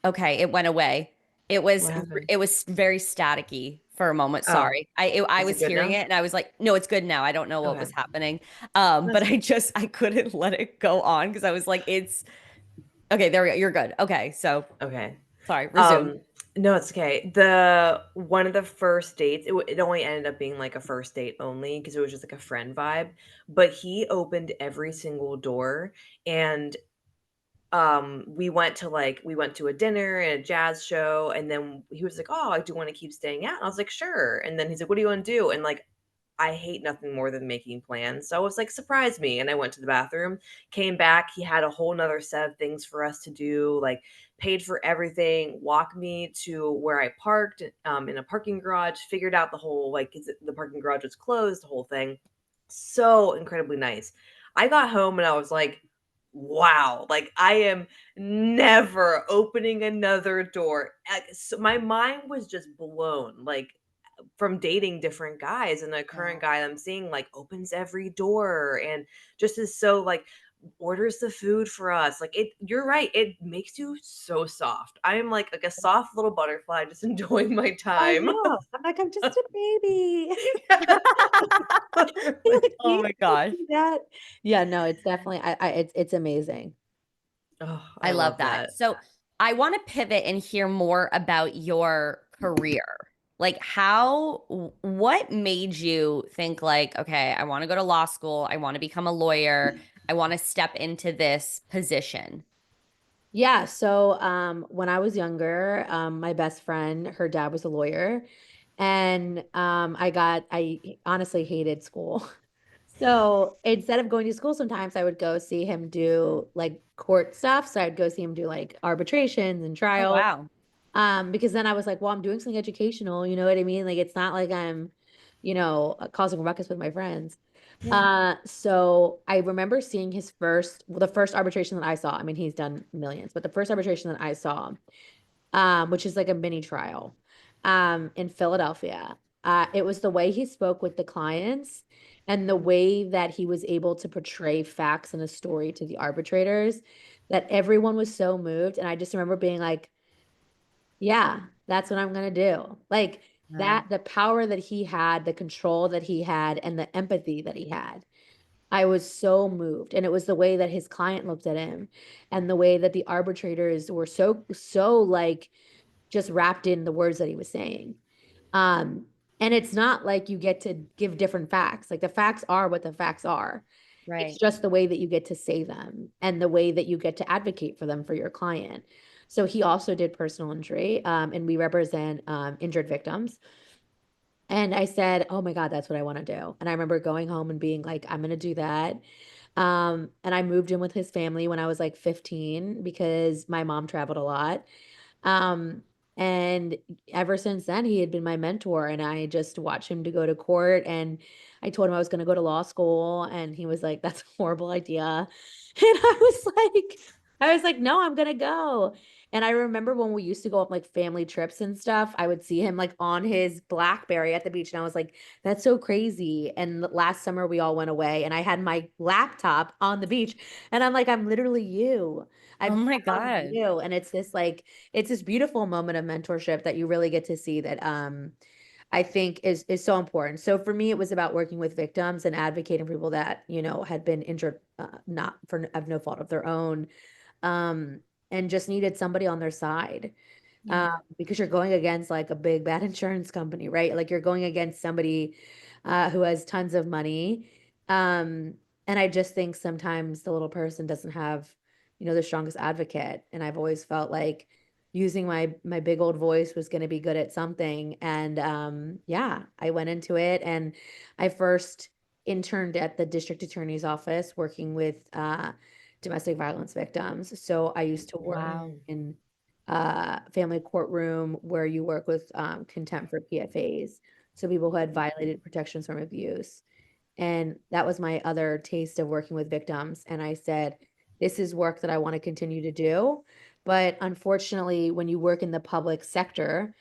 okay, it went away. It was What happened? it was very staticky for a moment. Oh, Sorry. I is it was good hearing now? it and I was like, no, it's good now. I don't know what Okay. was happening. But That's I couldn't let it go on because I was like, it's okay, there we go. You're good. Okay. So okay. sorry, resume. Um, no, it's okay. The one of the first dates, it only ended up being like a first date only because it was just like a friend vibe. But he opened every single door, and we went to a dinner and a jazz show, and then he was like, "Oh, I do want to keep staying out." And I was like, "Sure." And then he's like, "What do you want to do?" And like, I hate nothing more than making plans. So I was like, surprise me. And I went to the bathroom, came back. He had a whole nother set of things for us to do, like paid for everything, walked me to where I parked in a parking garage, figured out the whole, like, the parking garage was closed, the whole thing. So incredibly nice. I got home and I was like, wow, like I am never opening another door. So my mind was just blown. Like, from dating different guys, and the current Yeah. guy I'm seeing like opens every door and just is so like orders the food for us. Like, you're right, it makes you so soft. I am like a soft little butterfly just enjoying my I time. know. I'm like, I'm just a baby. Literally. Like, Oh you my gosh. do that. Yeah, no, it's definitely it's amazing. Oh, I I love love that. that. So I want to pivot and hear more about your career. Like what made you think like, okay, I want to go to law school, I want to become a lawyer, I want to step into this position. Yeah, so when I was younger, my best friend, her dad was a lawyer, and I honestly hated school. So instead of going to school, sometimes I would go see him do like court stuff. So I'd go see him do like arbitrations and Oh, trials. wow. Because then I was like, well, I'm doing something educational, you know what I mean? Like it's not like I'm, causing a ruckus with my friends. Yeah. So I remember seeing the first arbitration that I saw. I mean, he's done millions, but the first arbitration that I saw, which is like a mini trial, in Philadelphia. It was the way he spoke with the clients and the way that he was able to portray facts in a story to the arbitrators that everyone was so moved. And I just remember being like, yeah, that's what I'm gonna do. Like Yeah. that, the power that he had, the control that he had, and the empathy that he had. I was so moved. And it was the way that his client looked at him and the way that the arbitrators were so like just wrapped in the words that he was saying. Um, and it's not like you get to give different facts. Like the facts are what the facts are. It's Right. just the way that you get to say them and the way that you get to advocate for them for your client. So he also did personal injury, and we represent injured victims. And I said, "Oh my God, that's what I want to do." And I remember going home and being like, "I'm going to do that." And I moved in with his family when I was like 15 because my mom traveled a lot. Um, and ever since then, he had been my mentor, and I just watched him to go to court. And I told him I was going to go to law school, and he was like, "That's a horrible idea." And I was like, "No, I'm gonna go." And I remember when we used to go on like family trips and stuff, I would see him like on his BlackBerry at the beach, and I was like, "That's so crazy." And last summer we all went away, and I had my laptop on the beach, and I'm like, "I'm literally you. Oh I've my found God. you." And it's this beautiful moment of mentorship that you really get to see that I think is so important. So for me, it was about working with victims and advocating for people that, had been injured, not for of no fault of their own, um, and just needed somebody on their side. Yeah. Because you're going against like a big bad insurance company, right? Like you're going against somebody who has tons of money. Um, and I just think sometimes the little person doesn't have, the strongest advocate. And I've always felt like using my big old voice was going to be good at something. And yeah, I went into it, and I first interned at the district attorney's office working with domestic violence victims. So I used to work Wow. Mm. in family courtroom where you work with contempt for PFAs. So people who had violated protections from abuse. And that was my other taste of working with victims. And I said, this is work that I want to continue to do. But unfortunately, when you work in the public sector,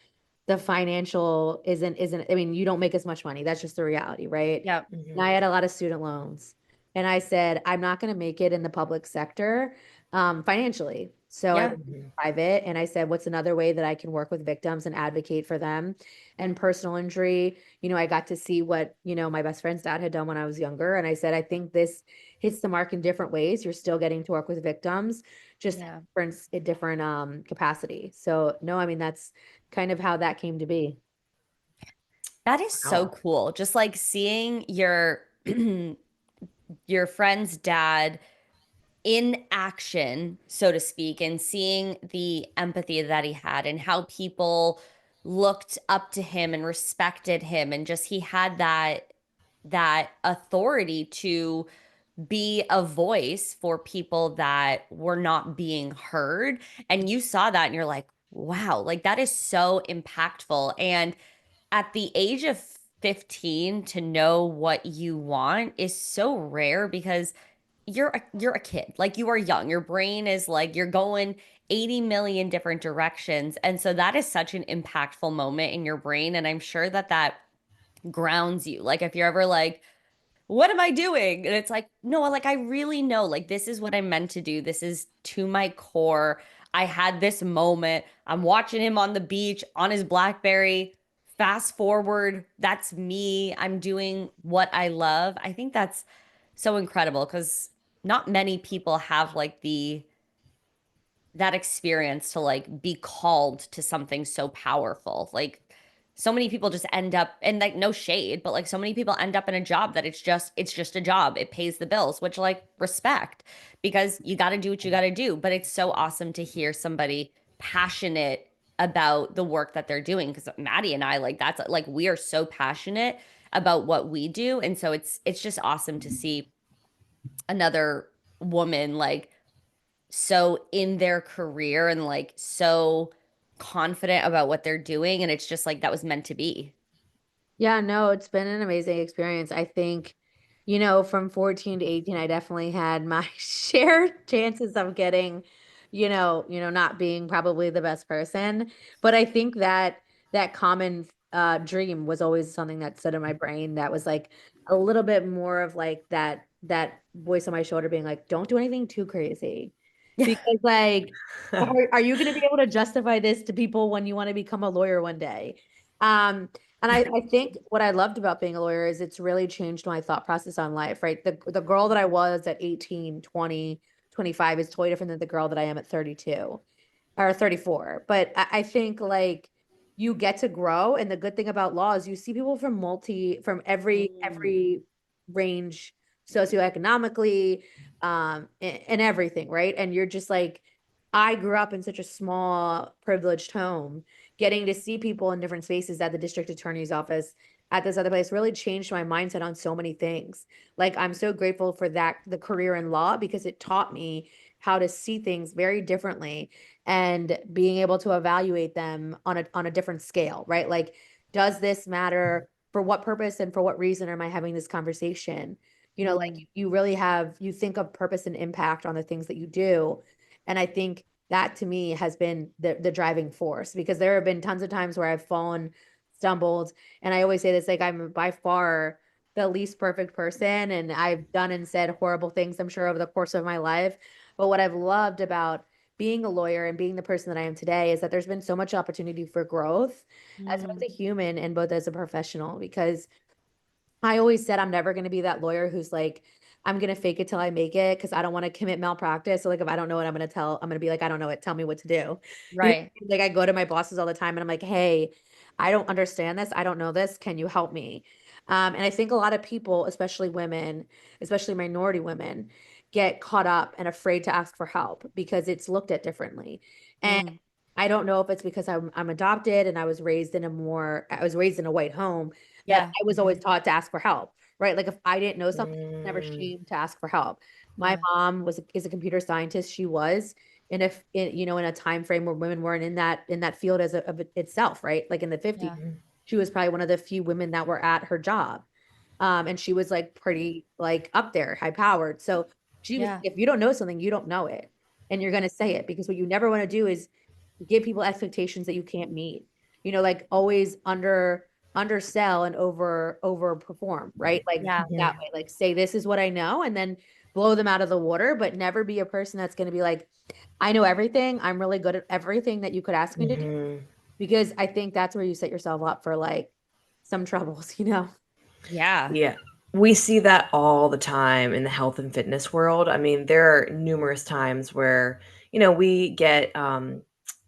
the financial isn't, I mean, you don't make as much money. That's just the reality, right? Yep. And I had a lot of student loans. And I said, I'm not going to make it in the public sector financially. So I Yeah. went Mhm. private, and I said, what's another way that I can work with victims and advocate for them? And personal injury, I got to see what, my best friend's dad had done when I was younger. And I said, I think this hits the mark in different ways. You're still getting to work with victims, just Yeah. in different capacity. So no, I mean, that's kind of how that came to be. That is so Wow. cool. Just like seeing your your friend's dad in action, so to speak, and seeing the empathy that he had and how people looked up to him and respected him and just he had that authority to be a voice for people that were not being heard. And you saw that and you're like, wow, like that is so impactful. And at the age of 15 to know what you want is so rare because you're a kid. Like you are young. Your brain is like you're going 80 million different directions. And so that is such an impactful moment in your brain and I'm sure that that grounds you. Like if you're ever like what am I doing? And it's like, no, like I really know, like this is what I'm meant to do. This is to my core. I had this moment. I'm watching him on the beach on his BlackBerry. Fast forward, that's me. I'm doing what I love. I think that's so incredible because not many people have like the that experience to like be called to something so powerful. Like so many people just end up, and like no shade, but like so many people end up in a job that it's just a job. It pays the bills, which like respect, because you got to do what you got to do. But it's so awesome to hear somebody passionate about the work that they're doing, because Maddie and I, like, that's like we are so passionate about what we do, and so it's just awesome to see another woman like so in their career and like so confident about what they're doing, and it's just like that was meant to be. Yeah, no, it's been an amazing experience. I think, from 14 to 18, I definitely had my share chances of getting, not being probably the best person. But I think that common dream was always something that stood in my brain that was like a little bit more of like that voice on my shoulder being like, don't do anything too crazy. Yeah. Because like, are you going to be able to justify this to people when you want to become a lawyer one day? Um, and I think what I loved about being a lawyer is it's really changed my thought process on life, right? The girl that I was at 18, 20, 25 is totally different than the girl that I am at 32 or 34. But I think like you get to grow. And the good thing about law is you see people from Mm. every range socioeconomically, and everything, right? And you're just like, I grew up in such a small, privileged home, getting to see people in different spaces at the district attorney's office, at this other place really changed my mindset on so many things. Like I'm so grateful for that, the career in law, because it taught me how to see things very differently and being able to evaluate them on a different scale, right? Like, does this matter? For what purpose and for what reason am I having this conversation? Like Mm. you really you think of purpose and impact on the things that you do. And I think that to me has been the driving force, because there have been tons of times where I've fallen, stumbled, and I always say this, like I'm by far the least perfect person, and I've done and said horrible things, I'm sure, over the course of my life. But what I've loved about being a lawyer and being the person that I am today is that there's been so much opportunity for growth as both Mm, a human and both as a professional, because I always said I'm never going to be that lawyer who's like, I'm going to fake it till I make it because I don't want to commit malpractice. So like if I don't know what I'm going to tell, I'm going to be like, I don't know it. Tell me what to do. You know, right. like I go to my bosses all the time and I'm like, hey, I don't understand this. I don't know this. Can you help me? And I think a lot of people, especially women, especially minority women, get caught up and afraid to ask for help because it's looked at differently. And Mm, I don't know if it's because I'm adopted and I was raised in a white home that yeah. I was always taught to ask for help, right? Like if I didn't know something, I was never Mm. shamed to ask for help. My Yeah. mom is a computer scientist. She was in a time frame where women weren't in that field of itself, right? Like in the 50s, Yeah. she was probably one of the few women that were at her job. And she was like pretty like up there, high powered. So she was, Yeah. if you don't know something, you don't know it. And you're gonna say it, because what you never want to do is give people expectations that you can't meet. Like always undersell and overperform, right? Like Yeah. that way, like say this is what I know and then blow them out of the water, but never be a person that's going to be like, I know everything. I'm really good at everything that you could ask me to do, Mhm. because I think that's where you set yourself up for like some troubles. Yeah. Yeah. We see that all the time in the health and fitness world. I mean, there are numerous times where, we get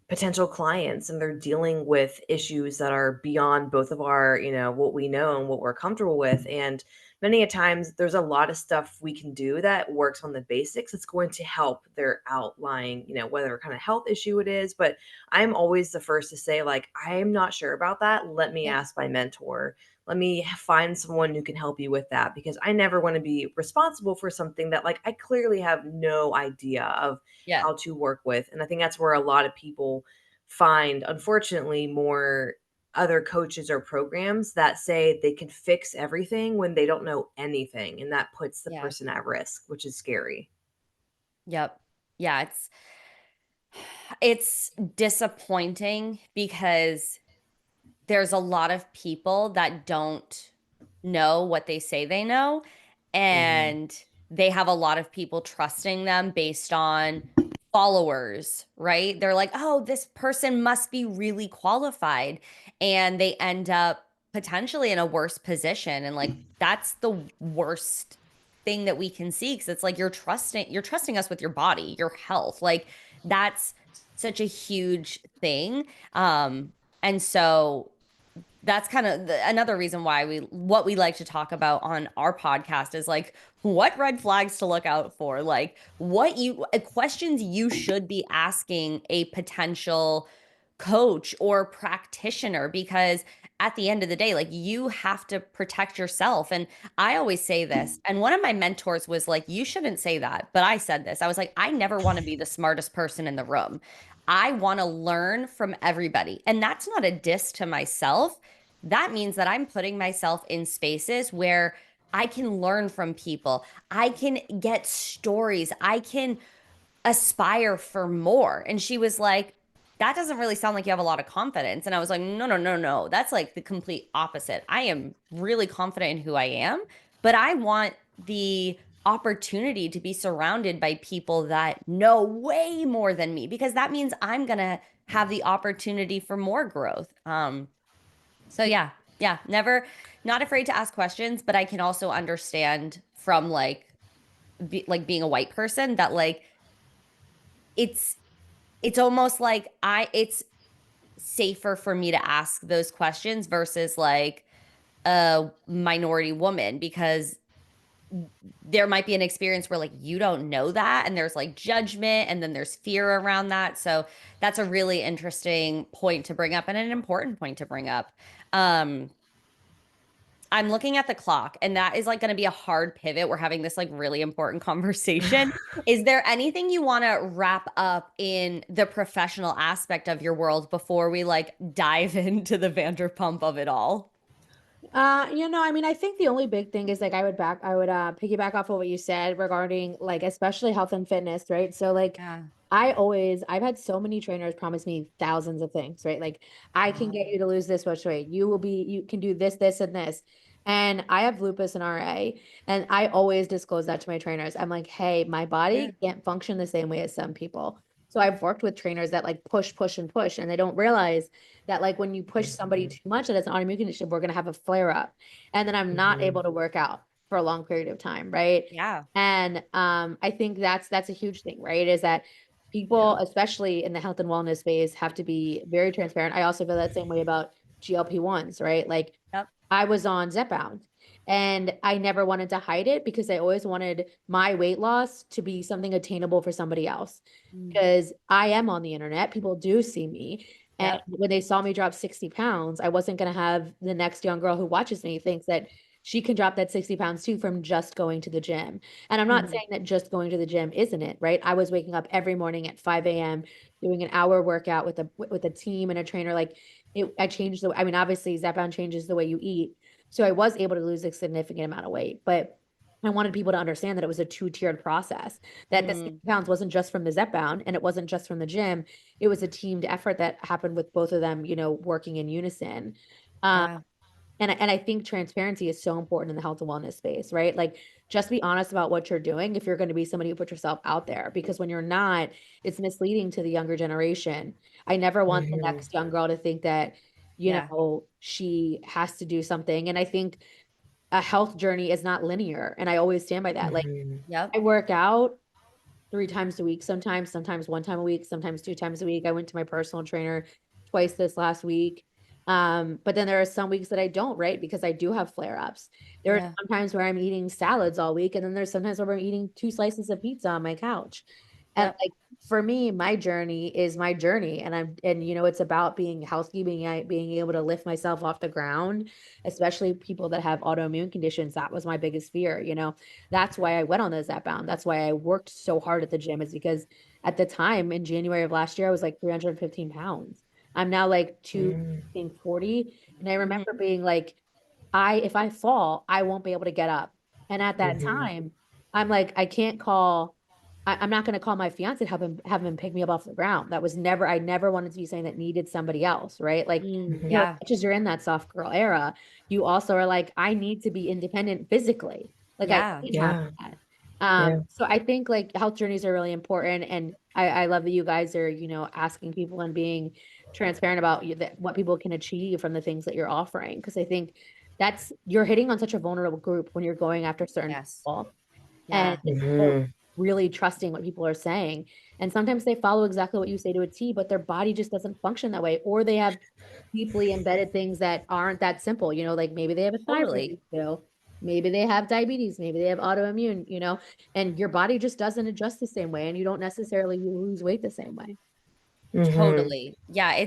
potential clients and they're dealing with issues that are beyond both of our, what we know and what we're comfortable with. And many a times there's a lot of stuff we can do that works on the basics. It's going to help their outlying, whatever kind of health issue it is. But I'm always the first to say, like, I'm not sure about that. Let me Yeah. ask my mentor. Let me find someone who can help you with that, because I never want to be responsible for something that, like, I clearly have no idea of Yeah. how to work with. And I think that's where a lot of people find, unfortunately, more other coaches or programs that say they can fix everything when they don't know anything. And that puts the Yeah. person at risk, which is scary. Yep. Yeah. It's disappointing because there's a lot of people that don't know what they say they know, Hmm. and they have a lot of people trusting them based on followers, right? They're like, oh, this person must be really qualified, and they end up potentially in a worse position. And like that's the worst thing that we can see, because it's like you're trusting us with your body, your health. Like that's such a huge thing. And so that's kind of another reason why what we like to talk about on our podcast is like what red flags to look out for, like questions you should be asking a potential coach or practitioner, because at the end of the day, like you have to protect yourself. And I always say this, and one of my mentors was like, you shouldn't say that, but I said this. I was like, I never want to be the smartest person in the room. I want to learn from everybody. And that's not a diss to myself. That means that I'm putting myself in spaces where I can learn from people. I can get stories. I can aspire for more. And she was like, that doesn't really sound like you have a lot of confidence. And I was like, no, no, no, no. That's like the complete opposite. I am really confident in who I am, but I want the opportunity to be surrounded by people that know way more than me, because that means I'm going to have the opportunity for more growth. So yeah, yeah, never, not afraid to ask questions, but I can also understand from like being a white person that like it's it's almost like it's safer for me to ask those questions versus like a minority woman, because there might be an experience where like you don't know that and there's like judgment and then there's fear around that. So that's a really interesting point to bring up and an important point to bring up. Um I'm looking at the clock, and that is like going to be a hard pivot. We're having this like really important conversation. Is there anything you want to wrap up in the professional aspect of your world before we like dive into the Vanderpump of it all? I mean, I think the only big thing is like I would piggyback off of what you said regarding like especially health and fitness, right? So like Yeah. I've had so many trainers promise me thousands of things, right? Like I can get you to lose this much weight. You can do this, this, and this. And I have lupus and RA, and I always disclose that to my trainers. I'm like, hey, my Yeah. body can't function the same way as some people. So I've worked with trainers that like push, push, and push, and they don't realize that like when you push somebody Mhm. too much and it's an autoimmune condition, we're gonna have a flare up. And then I'm not able Mhm. to work out for a long period of time, right? Yeah. And I think that's a huge thing, right? Is that people, Yeah. especially in the health and wellness space, have to be very transparent. I also feel that same way about GLP-1s, right? Like Yep. I was on Zepbound and I never wanted to hide it because I always wanted my weight loss to be something attainable for somebody else. Mm. Because I am on the internet, people do see me. And Yep. when they saw me drop 60 pounds, I wasn't going to have the next young girl who watches me thinks that she can drop that 60 pounds too from just going to the gym. And I'm not Mhm. saying that just going to the gym isn't it, right? I was waking up every morning at 5 a.m. doing an hour workout with a team and a trainer. Like I changed I mean, obviously Zepbound changes the way you eat. So I was able to lose a significant amount of weight, but I wanted people to understand that it was a two-tiered process, that the 60 Mm. pounds wasn't just from the Zepbound and it wasn't just from the gym. It was a teamed effort that happened with both of them, working in unison. Um, Yeah. and I think transparency is so important in the health and wellness space, right? Like just be honest about what you're doing if you're going to be somebody who puts yourself out there, because when you're not, it's misleading to the younger generation. I never want the Mhm. next young girl to think that, Yeah. she has to do something. And I think a health journey is not linear. And I always stand by that. Like Mhm. I Yep. work out 3 times a week, sometimes one time a week, sometimes 2 times a week. I went to my personal trainer twice this last week. But then there are some weeks that I don't, right? Because I do have flare-ups. There are Yeah. some times where I'm eating salads all week, and then there's sometimes where I'm eating 2 slices of pizza on my couch. And Yep. like for me, my journey is my journey. And it's about being healthy, being able to lift myself off the ground, especially people that have autoimmune conditions. That was my biggest fear. That's why I went on the Zepbound. That's why I worked so hard at the gym, is because at the time in January of last year, I was like 315 pounds. I'm now like Mhm. 240. And I Mhm. remember being like, if I fall, I won't be able to get up. And at that Mhm. time, I'm like, I'm not going to call my fiance to have him pick me up off the ground. I never wanted to be saying that needed somebody else, right? Like, Mm. Mhm. as Yeah. much as you're in that soft girl era, you also are like, I need to be independent physically. Like I Yeah. can't have Yeah. that. Yeah. So I think like health journeys are really important. And I love that you guys are, asking people and being transparent about what people can achieve from the things that you're offering. Cause I think you're hitting on such a vulnerable group when you're going after certain Yes. people. And Yeah. so Mhm. really trusting what people are saying. And sometimes they follow exactly what you say to a T, but their body just doesn't function that way. Or they have deeply embedded things that aren't that simple. Like maybe they have a thyroid Totally. issue, maybe they have diabetes, maybe they have autoimmune, and your body just doesn't adjust the same way. And you don't necessarily lose weight the same way. Mm-hmm. Totally. Yeah,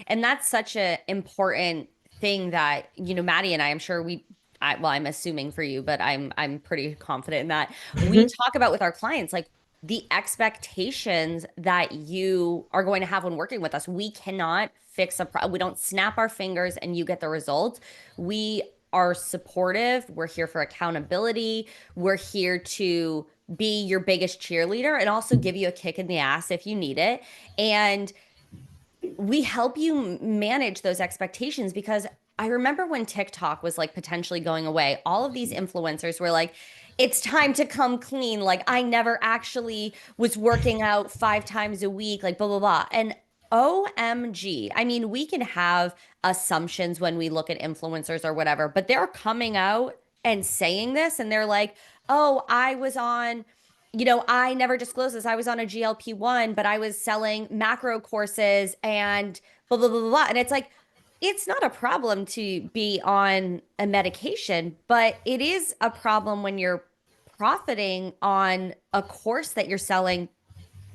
and that's such a important thing that, Maddie and I'm sure well, I'm assuming for you, but I'm pretty confident in that. We talk about with our clients, like the expectations that you are going to have when working with us. We cannot fix we don't snap our fingers and you get the result. We are supportive. We're here for accountability. We're here to be your biggest cheerleader and also give you a kick in the ass if you need it. And we help you manage those expectations because I remember when TikTok was like potentially going away, all of these influencers were like, it's time to come clean. Like, I never actually was working out 5 times a week, like, blah, blah, blah. And OMG, I mean, we can have assumptions when we look at influencers or whatever, but they're coming out and saying this, and they're like, oh, I never disclosed this. I was on a GLP-1, but I was selling macro courses and blah, blah, blah, blah, blah. And it's like, it's not a problem to be on a medication, but it is a problem when you're profiting on a course that you're selling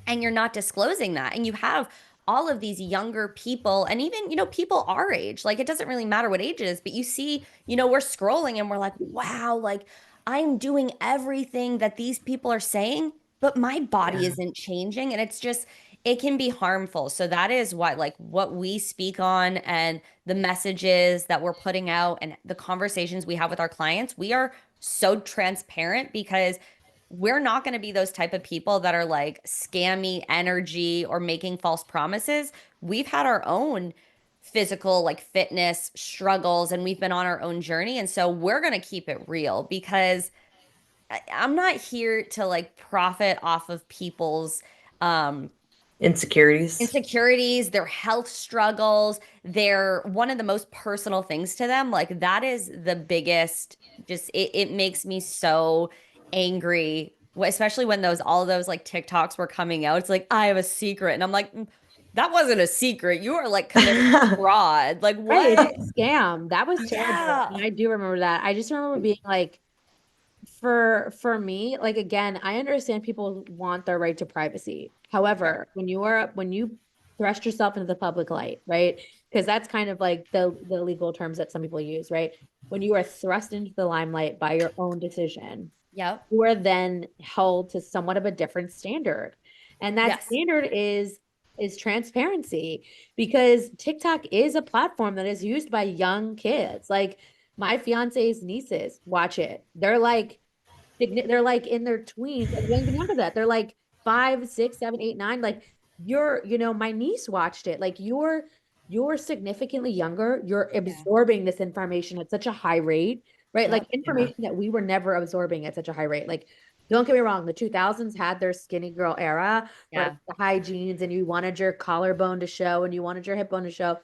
and you're not disclosing that. And you have all of these younger people and even, people our age, like it doesn't really matter what age it is, but you see, we're scrolling and we're like, wow, like I'm doing everything that these people are saying, but my body Yeah. isn't changing. And it's just, it can be harmful. So that is what we speak on and the messages that we're putting out and the conversations we have with our clients. We are so transparent because we're not going to be those type of people that are like scammy energy or making false promises. We've had our own physical like fitness struggles and we've been on our own journey. And so we're going to keep it real because I'm not here to like profit off of people's Insecurities. insecurities, their health struggles, they're one of the most personal things to them. Like that is the biggest, just it makes me so angry, especially when all of those like TikToks were coming out. It's like, I have a secret. And I'm like, that wasn't a secret. You are like committing fraud. Like Right, what? it's a scam. That was terrible. Yeah. And I do remember that. I just remember being like, for me, like again, I understand people want their right to privacy. Sure. However, when you thrust yourself into the public light, right? Because that's kind of like the legal terms that some people use, right? When you are thrust into the limelight by your own decision, Yep. you are then held to somewhat of a different standard. And that Yes. standard is transparency because TikTok is a platform that is used by young kids. Like my fiance's nieces watch it. They're like in their tweens and even younger than that. They're like 5, 6, 7, 8, 9. Like my niece watched it. Like you're significantly younger. You're Yeah. absorbing this information at such a high rate, right? Like Yep. Yeah. information that we were never absorbing at such a high rate. Like, don't get me wrong, the 2000s had their skinny girl era where Yeah. the high jeans and you wanted your collarbone to show and you wanted your hip bone to show.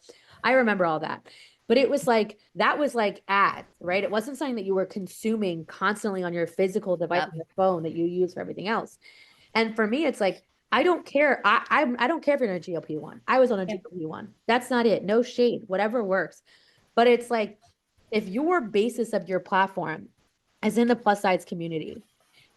I remember all that. But it was like that was like ads, right? It wasn't something that you were consuming constantly on your physical device, Yep. on your phone that you use for everything else. And for me, it's like I don't care. I don't care if you're on a GLP-1. I was on a Yeah. GLP-1. That's not it. No shade, whatever works. But it's like if your basis of your platform is in the plus size community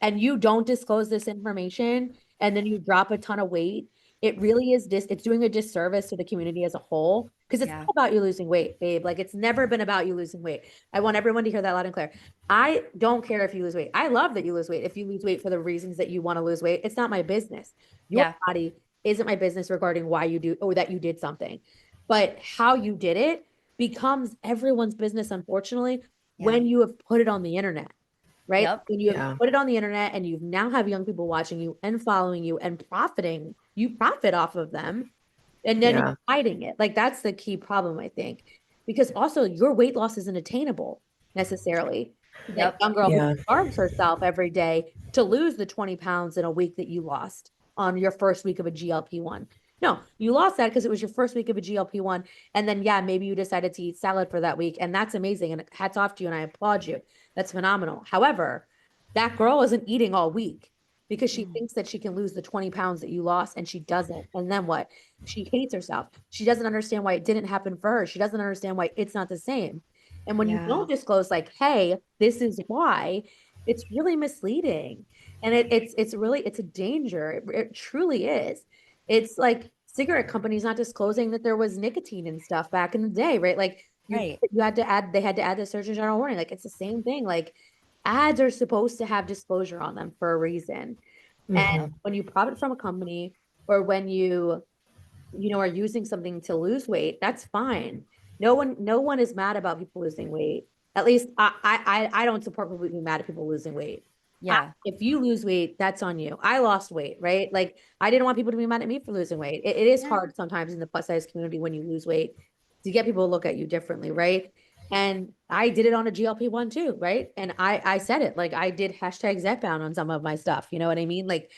and you don't disclose this information and then you drop a ton of weight, it really is it's doing a disservice to the community as a whole because it's Yeah. not about you losing weight, babe. Like it's never been about you losing weight. I want everyone to hear that loud and clear. I don't care if you lose weight. I love that you lose weight. If you lose weight for the reasons that you want to lose weight, it's not my business. Your Yeah. body isn't my business regarding why you do or that you did something. But how you did it becomes everyone's business, unfortunately, Yeah. when you have put it on the internet, right? Yep. When you have Yeah. put it on the internet and you now have young people watching you and following you and profiting, you profit off of them and then Yeah. you're hiding it. Like that's the key problem, I think. Because also your weight loss isn't attainable necessarily. That Yep. young girl who Yeah. starves herself every day to lose the 20 pounds in a week that you lost on your first week of a GLP-1. No, you lost that because it was your first week of a GLP-1. And then, yeah, maybe you decided to eat salad for that week. And that's amazing. And hats off to you. And I applaud you. That's phenomenal. However, that girl isn't eating all week. because she Mm. thinks that she can lose the 20 pounds that you lost and she doesn't. And then what? She hates herself. She doesn't understand why it didn't happen for her. She doesn't understand why it's not the same. And when you Yeah. don't disclose, like, hey, this is why, it's really misleading. And it's really it's a danger. It truly is. It's like cigarette companies not disclosing that there was nicotine and stuff back in the day, right? Like Right. you had to add they had to add the Surgeon General warning. Like it's the same thing. Like ads are supposed to have disclosure on them for a reason. And Hmm. when you profit from a company or when you know, are using something to lose weight, that's fine. No one is mad about people losing weight. At least I don't support people being mad at people losing weight. Yeah. If you lose weight, that's on you. I lost weight, right? Like I didn't want people to be mad at me for losing weight. It is Yeah. hard sometimes in the plus size community when you lose weight to get people to look at you differently, right? And I did it on a GLP-1 too, right? And I said it like I did hashtag Zepbound on some of my stuff. You know what I mean? Like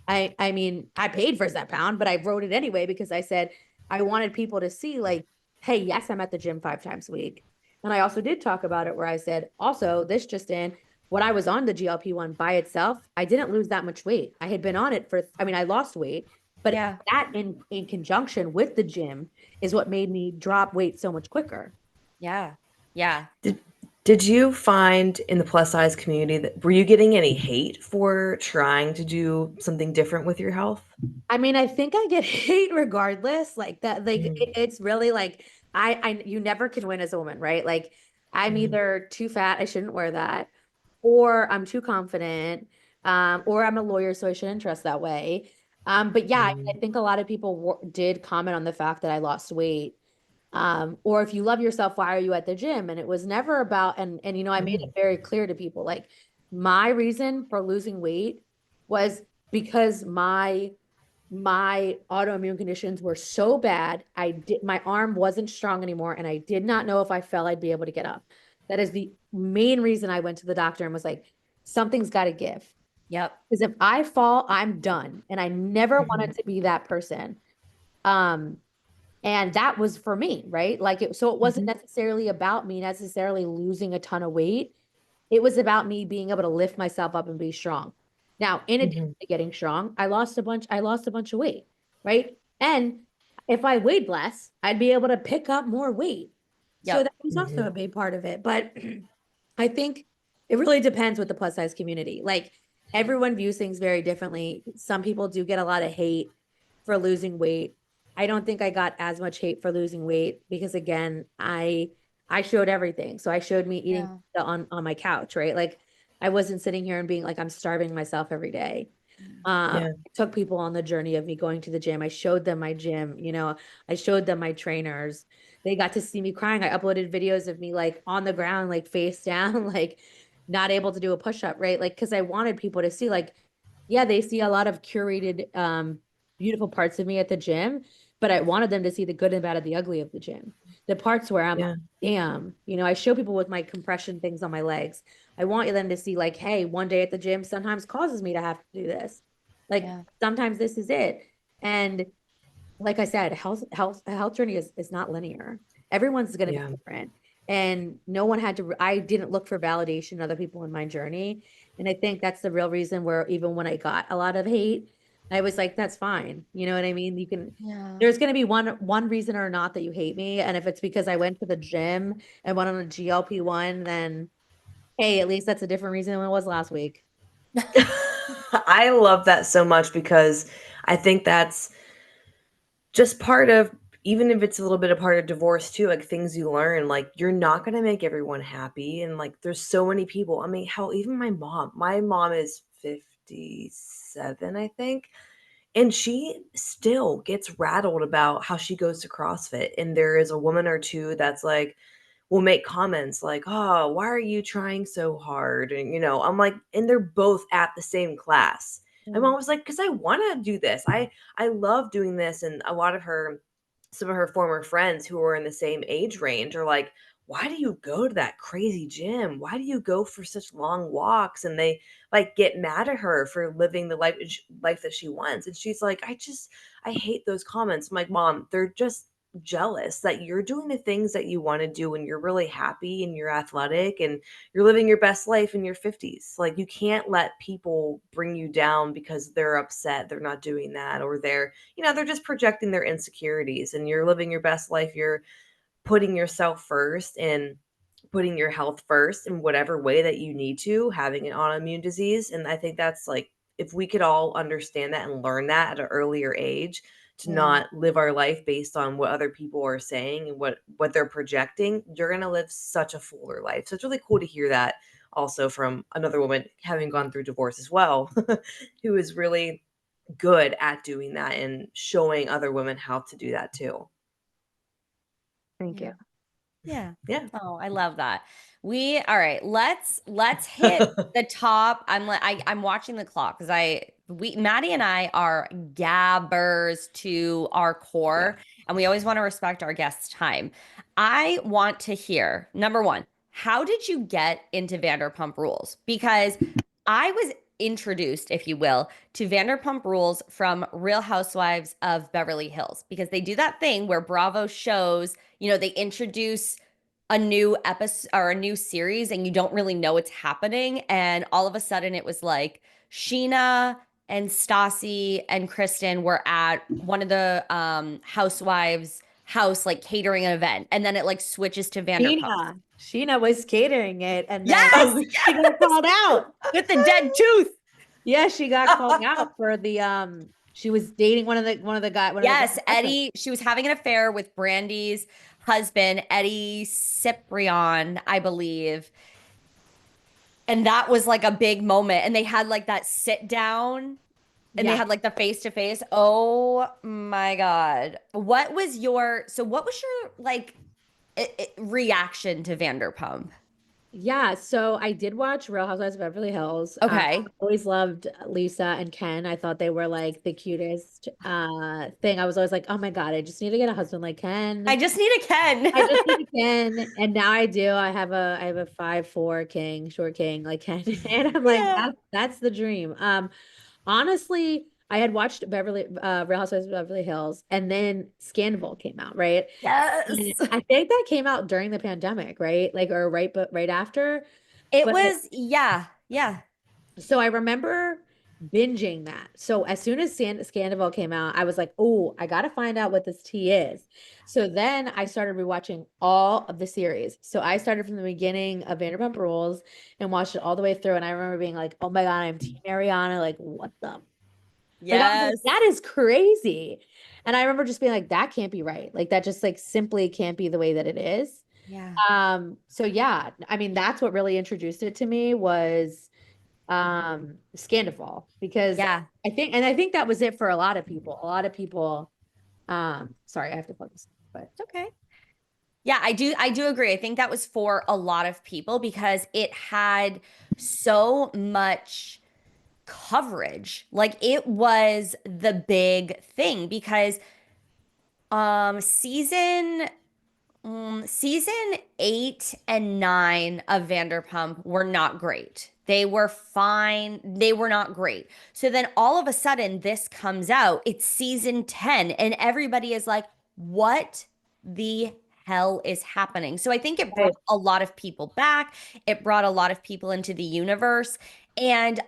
I mean, I paid for Zepbound, but I wrote it anyway because I said I wanted people to see like, hey, yes, I'm at the gym 5 times a week. And I also did talk about it where I said, also, this just in, when I was on the GLP-1 by itself, I didn't lose that much weight. I had been on it for, I mean, I lost weight, but Yeah. that in conjunction with the gym is what made me drop weight so much quicker. Yeah. Yeah. Did did you find in the plus size community that were you getting any hate for trying to do something different with your health? I mean, I think I get hate regardless. Like that, like Mhm, it's really like you never can win as a woman, right? Like I'm mhm, either too fat, I shouldn't wear that, or I'm too confident, or I'm a lawyer, so I shouldn't dress that way. But yeah, I mhm, think a lot of people did comment on the fact that I lost weight. Or if you love yourself, why are you at the gym? And it was never about, and you know, I made it mhm, very clear to people, like my reason for losing weight was because my autoimmune conditions were so bad. My arm wasn't strong anymore and I did not know if I fell I'd be able to get up. That is the main reason I went to the doctor and was like, something's got to give. Yep. Because if I fall, I'm done. And I never mhm, wanted to be that person. Um, and that was for me, right? Like so it wasn't mhm, necessarily about me necessarily losing a ton of weight. It was about me being able to lift myself up and be strong. Now, in addition mhm, to getting strong, I lost a bunch of weight, right? And if I weighed less, I'd be able to pick up more weight. So Yep. that was also mhm. a big part of it. But I think it really depends with the plus size community. Like everyone views things very differently. Some people do get a lot of hate for losing weight. I don't think I got as much hate for losing weight because again, I showed everything. So I showed me eating Yeah. on my couch, right? Like I wasn't sitting here and being like I'm starving myself every day. Yeah, I took people on the journey of me going to the gym. I showed them my gym, you know, I showed them my trainers. They got to see me crying. I uploaded videos of me like on the ground, like face down, like not able to do a push up, right? Like, because I wanted people to see, like, yeah, they see a lot of curated, beautiful parts of me at the gym, but I wanted them to see the good and bad of the ugly of the gym. The parts where I'm like, yeah, damn, you know, I show people with my compression things on my legs. I want them to see, like, hey, one day at the gym sometimes causes me to have to do this. Like Yeah. sometimes this is it. And like I said, a health journey is not linear. Everyone's going to be yeah, different. And no one had to, I didn't look for validation in other people in my journey. And I think that's the real reason where even when I got a lot of hate, I was like, that's fine. You know what I mean? Yeah. There's going to be one reason or not that you hate me. And if it's because I went to the gym and went on a GLP-1, then hey, at least that's a different reason than it was last week. I love that so much because I think that's just part of, even if it's a little bit a part of divorce too, like things you learn, like you're not gonna make everyone happy. And like there's so many people. I mean, hell, even my mom is 57, I think. And she still gets rattled about how she goes to CrossFit. And there is a woman or two that's like, will make comments like, "Oh, why are you trying so hard?" And I'm like, and they're both at the same class. My mom Mm. was like, "Because I want to do this. I love doing this." And a lot of some of her former friends who are in the same age range are like, "Why do you go to that crazy gym? Why do you go for such long walks?" And they like get mad at her for living the life that she wants. And she's like, I hate those comments." I'm like, "Mom, they're just jealous that you're doing the things that you want to do and you're really happy and you're athletic and you're living your best life in your 50s. Like, you can't let people bring you down because they're upset they're not doing that, or they're just projecting their insecurities, and you're living your best life. You're putting yourself first and putting your health first in whatever way that you need to, having an autoimmune disease. And I think that's like, if we could all understand that and learn that at an earlier age, to Yeah. not live our life based on what other people are saying and what they're projecting, you're going to live such a fuller life. So it's really cool to hear that also from another woman having gone through divorce as well, who is really good at doing that and showing other women how to do that too. Thank Yeah. you. Yeah. Yeah. Oh, I love that. All right, let's hit the top. I'm watching the clock because Maddie and I are gabbers to our Yeah. core, and we always want to respect our guests' time. I want to hear, number one, how did you get into Vanderpump Rules? Because I was introduced, if you will, to Vanderpump Rules from Real Housewives of Beverly Hills, because they do that thing where Bravo shows, they introduce a new episode or a new series and you don't really know what's happening. And all of a sudden it was like Sheena and Stassi and Kristen were at one of the housewives' house, like catering an event. And then it like switches to Vanderpump. Sheena was catering it, and then Yes, she got called out. with the dead tooth. Yeah, she got called out for the she was dating one of the Yes, guys. Eddie, she was having an affair with Brandy's husband, Eddie Ciprian, I believe. And that was like a big moment. And they had like that sit down and they Yeah. had like the face to face. Oh my God. What was your like reaction to Vanderpump? Yeah, so I did watch Real Housewives of Beverly Hills. Okay. Always loved Lisa and Ken. I thought they were like the cutest thing. I was always like, oh my God, I just need to get a husband like I Ken. just need a Ken. I just need a Ken. And now I do. I have a 5'4" king, short king like Ken. And I'm like, Yeah. that's the dream. Honestly, I had watched Real Housewives of Beverly Hills, and then Scandal came out, right? Yes. And I think that came out during the pandemic, right? Like, or but right after. It But was, yeah. Yeah. so I remember binging that. So as soon as Scandal came out, I was like, oh, I gotta find out what this tea is. So then I started rewatching all of the series. So I started from the beginning of Vanderpump Rules and watched it all the way through. And I remember being like, oh my God, I'm Team Mariana. Like, what the like, I was like, Yes. that is crazy. And I remember just being like, that can't be right. Like, that just like simply can't be the way that it is. Yeah. So yeah, I mean, that's what really introduced it to me was Scandival, because Yeah. I think that was it for a lot of people. A lot of people, sorry, I have to plug this, but It's okay. Yeah, I do agree. I think that was for a lot of people because it had so much coverage. Like it was the big thing because season 8 and 9 of Vanderpump were not great. They were fine. They were not great. So then all of a sudden, this comes out. It's season 10, and everybody is like, what the hell is happening? So I think it brought right. a lot of people back. It brought a lot of people into the universe. And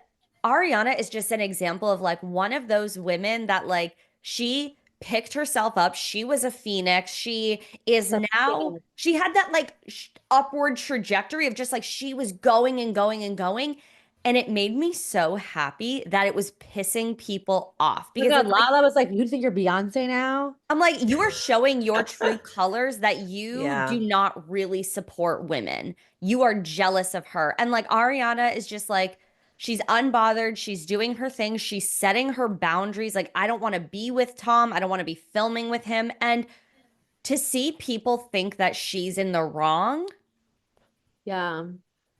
Ariana is just an example of like one of those women that like she picked herself up. She was a phoenix. She is So, now, she had that like upward trajectory of just like she was going and going and going. And it made me so happy that it was pissing people off oh my because God, it's like, Lala was like, you think you're Beyonce now? I'm like, you are showing your true colors that you Yeah. do not really support women. You are jealous of her. And like Ariana is just like, she's unbothered. She's doing her thing. She's setting her boundaries. Like, I don't want to be with Tom. I don't want to be filming with him. And to see people think that she's in the wrong, Yeah.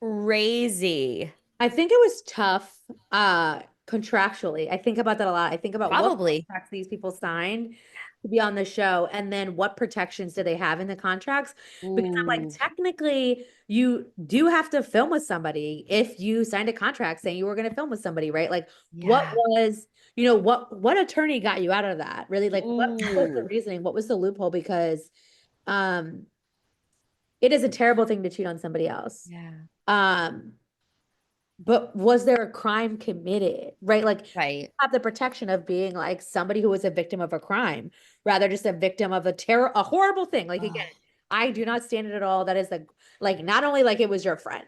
crazy. I think it was tough, contractually. I think about that a lot. I think about what Probably. contracts these people signed. to be on the show, and then what protections do they have in the contracts? Because I'm like, Ooh, technically, you do have to film with somebody if you signed a contract saying you were going to film with somebody, right? Like, what Yeah. was, what attorney got you out of that? Really, like, what was the ooh, reasoning? What was the loophole? Because um, it is a terrible thing to cheat on somebody else. yeah, Um, but was there a crime committed? Right? Like right. have the protection of being like somebody who was a victim of a crime, rather just a victim of a horrible thing. Like again, Oh, I do not stand it at all. That is like not only like it was your friend,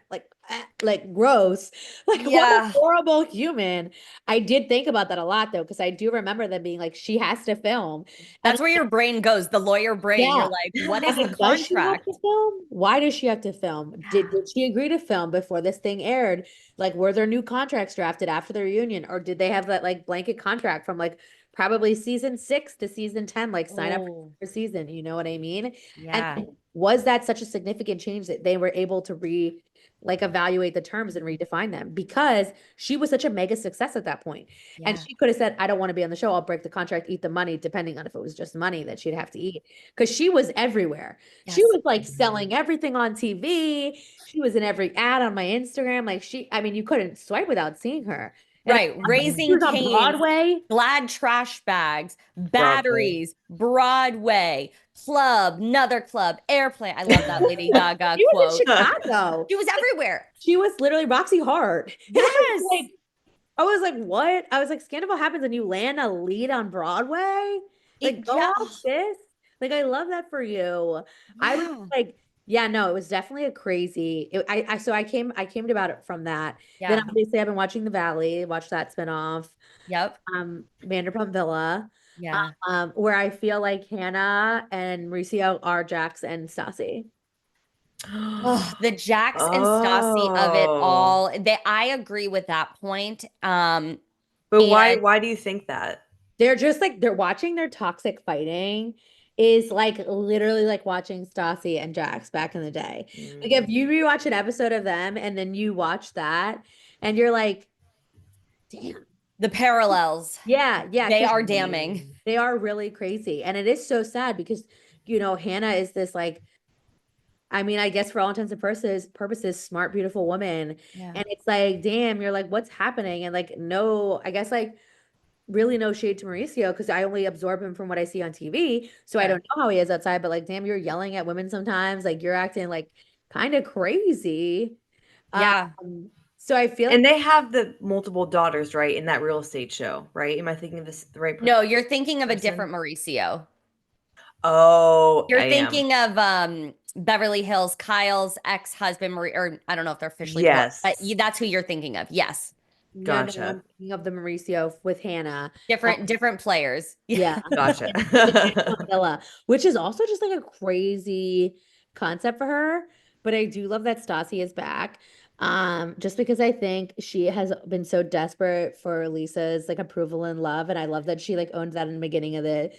like gross, like what a yeah. horrible human. I did think about that a lot though, because I do remember them being like, she has to film. And That's where your brain goes, the lawyer brain. You're yeah. like, what is the Like, does she have to contract? film? Why does she have to film? Did, Yeah. did she agree to film before this thing aired? Like, were there new contracts drafted after the reunion? Or did they have that like blanket contract from like probably season 6 to season 10, like sign up Oh, for season? You know what I mean? And yeah, was that such a significant change that they were able to like evaluate the terms and redefine them because she was such a mega success at that point. And yeah, she could have said, I don't want to be on the show. I'll break the contract, eat the money, depending on if it was just money that she'd have to eat. Because she was everywhere. She yes. was like selling everything on TV. She was in every ad on my Instagram. Like I mean, you couldn't swipe without seeing her. And Right. she Raising was on Cane's, Broadway. Glad trash bags, Broadway. batteries, Broadway, club, another club, airplane. I love that Lady Gaga She was in quote. Chicago. She was everywhere. She was literally Roxy Hart. And Yes. I was like, what? I was like, scandal happens and you land a lead on Broadway? Like, go Yeah. on, Oh, sis. Like, I love that for you. I was yeah. like, yeah, no, it was definitely a crazy. So I came about it from that. Then Yeah. obviously I've been watching The Valley, watched that spinoff, Yep. Vanderpump Villa, Yeah. where I feel like Hannah and Mauricio are Jax and Stassi. Oh, the Jax and Stassi of it Oh. all. I agree with that point. But why And why do you think that? They're just like they're watching their toxic fighting is like literally like watching Stassi and Jax back in the day. Like if Mm. you rewatch an episode of them and then you watch that and you're like, damn. the parallels, Yeah, they because are damning. Mm. they are really crazy. And it is so sad because Hannah is this like, I mean, I guess for all intents and purposes, smart, beautiful woman. Yeah. And it's like, damn, you're like, what's happening? And like, no, I guess like really no shade to Mauricio because I only absorb him from what I see on TV. So I Yeah. don't know how he is outside, but like, damn, you're yelling at women sometimes. Like you're acting like kind of crazy. Yeah. So I feel like And they have the multiple daughters, right, in that real estate show, right? Am I thinking of the right No, you're thinking of a person? different Mauricio. Oh, You're I am. thinking of Beverly Hills, Kyle's ex-husband, or I don't know if they're officially divorced, but Yes. that's who you're thinking of. Yes. no, Gotcha. I'm thinking of the Mauricio with Hannah. Different players. Yeah. Yeah. Gotcha. The Vanderpump Villa, which is also just like a crazy concept for her. But I do love that Stassi is back. Just because I think she has been so desperate for Lisa's like approval and love. And I love that she like owned that in the beginning of the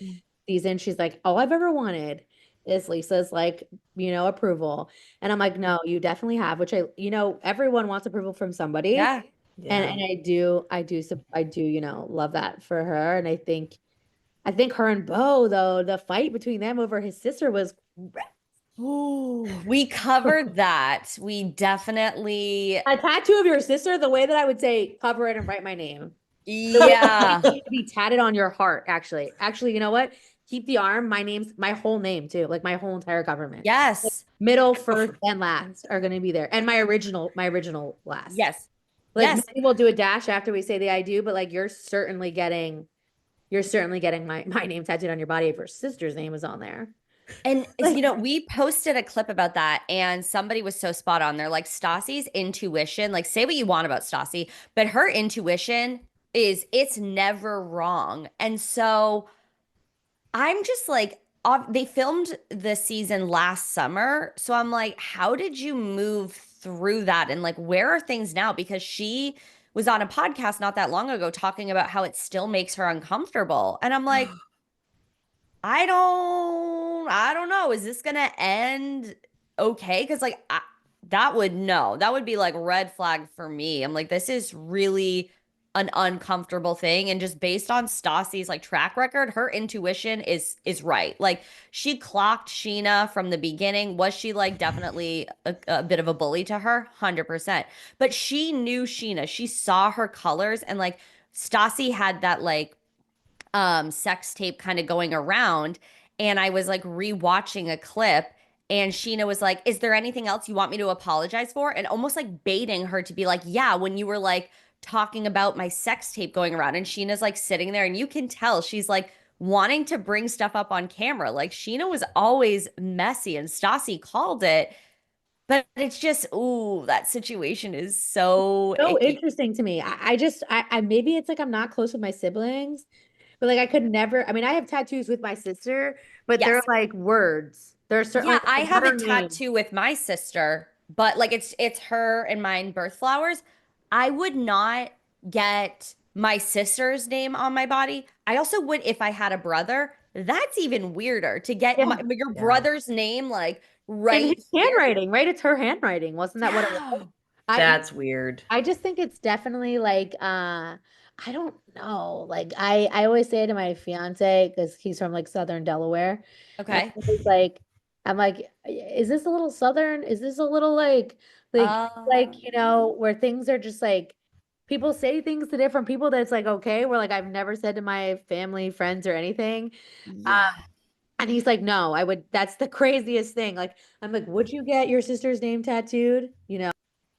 season. She's like, all I've ever wanted is Lisa's like, approval. And I'm like, no, you definitely have, which everyone wants approval from somebody. Yeah. And Yeah. I do, love that for her. And I think her and Bo, though, the fight between them over his sister was Ooh, we covered that. We definitely, a tattoo of your sister, the way that I would say cover it and write my name. The way it yeah. needs to be tatted on your heart, actually. Actually, you know what? Keep the arm. My whole name too, like my whole entire government. Like, Yes. middle, first, and last are gonna be there. And my original last. Yes. Like Yes. maybe we'll do a dash after we say the I do, but like you're certainly getting my name tattooed on your body if your sister's name is on there. And Like, we posted a clip about that, and somebody was so spot on. They're like, Stassi's intuition, like, say what you want about Stassi, but her intuition is it's never wrong. And so I'm just like, they filmed the season last summer. So I'm like, how did you move through that? And like, where are things now? Because she was on a podcast not that long ago talking about how it still makes her uncomfortable. And I'm like, I don't know. Is this gonna end okay? Because like that would no, that would be like red flag for me. I'm like, this is really. an uncomfortable thing. And just based on Stassi's like track record, her intuition is right. Like she clocked Sheena from the beginning. Was she like definitely a bit of a bully to her? 100%. But she knew Sheena. She saw her colors, and like Stassi had that like sex tape kind of going around, and I was like rewatching a clip, and Sheena was like, "Is there anything else you want me to apologize for?" And almost like baiting her to be like, "Yeah, when you were like talking about my sex tape going around." And Sheena's like sitting there, and you can tell she's like wanting to bring stuff up on camera. Like Sheena was always messy, and Stassi called it. But it's just, ooh, that situation is so So icky. interesting to me. I just I maybe it's like I'm not close with my siblings, but like I could never. I mean, I have tattoos with my sister, but they're Yes. like words. They're certainly Yeah, I like not have a her name. tattoo with my sister, but like it's her and mine birth flowers. I would not get my sister's name on my body. I also would if I had a brother. That's even weirder to get Yeah. your Yeah. brother's name like In his right here. handwriting, right? It's her handwriting. Wasn't that what it was? Yeah. I That's weird. I just think it's definitely like I don't know. Like I always say to my fiance because he's from like Southern Delaware, and Okay. I'm like, is this a little Southern? Is this a little like Um, where things are just like people say things to different people that's like okay, where like I've never said to my family, friends, or anything. yeah. And he's like, no, I would. That's the craziest thing. Like I'm like, would you get your sister's name tattooed?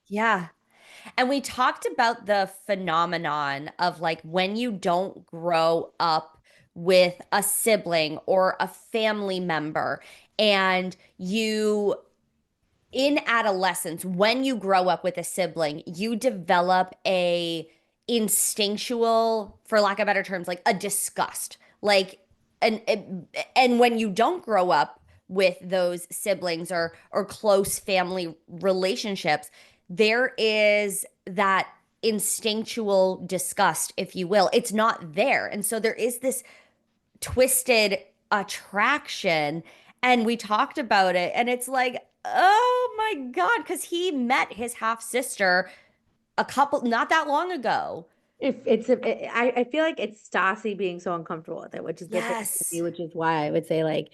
Yeah. And we talked about the phenomenon of like when you don't grow up with a sibling or a family member, and you in adolescence, when you grow up with a sibling, you develop a instinctual, for lack of better terms, like a disgust. Like and when you don't grow up with those siblings or close family relationships, there is that instinctual disgust, if you will. It's not there. And so there is this twisted attraction, and we talked about it, and it's like, oh my God, because he met his half sister a couple not that long ago. If I feel like it's Stassi being so uncomfortable with it, which is the thing for me, Yes. which is why I would say like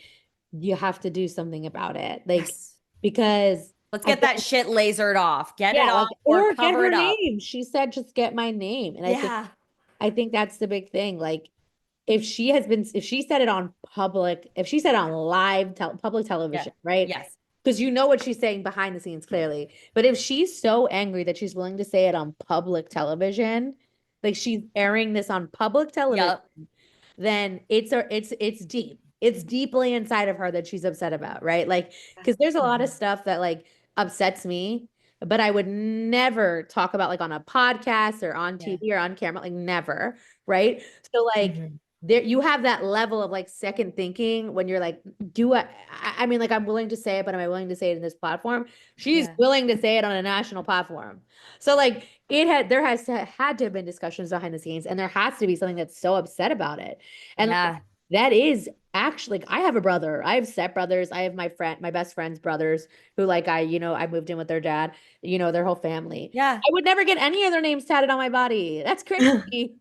you have to do something about it. Like Yes. because Let's I get feel that shit lasered off. Get it yeah, off like or or get cover her it up. name. She said just get my name. And Yeah. I think that's the big thing. Like if she said it on public, if she said it on public Yeah. television, right? Yes. Because you know what she's saying behind the scenes clearly. But if she's so angry that she's willing to say it on public television, like she's airing this on public television, Yep. then it's deep. It's deeply inside of her that she's upset about, right? Like, because there's a lot of Mhm. stuff that like upsets me, but I would never talk about like on a podcast or on Yeah. TV or on camera, like never, right? So like Mhm. there you have that level of like second thinking when you're like, do I mean like I'm willing to say it, but am I willing to say it in this platform? She's Yeah. willing to say it on a national platform. So like had to have been discussions behind the scenes, and there has to be something that's so upset about it. And like, Yeah. that is actually like, I have a brother. I have step brothers. I have my best friend's brothers who like I moved in with their dad, their whole family. Yeah. I would never get any of their names tatted on my body. That's crazy.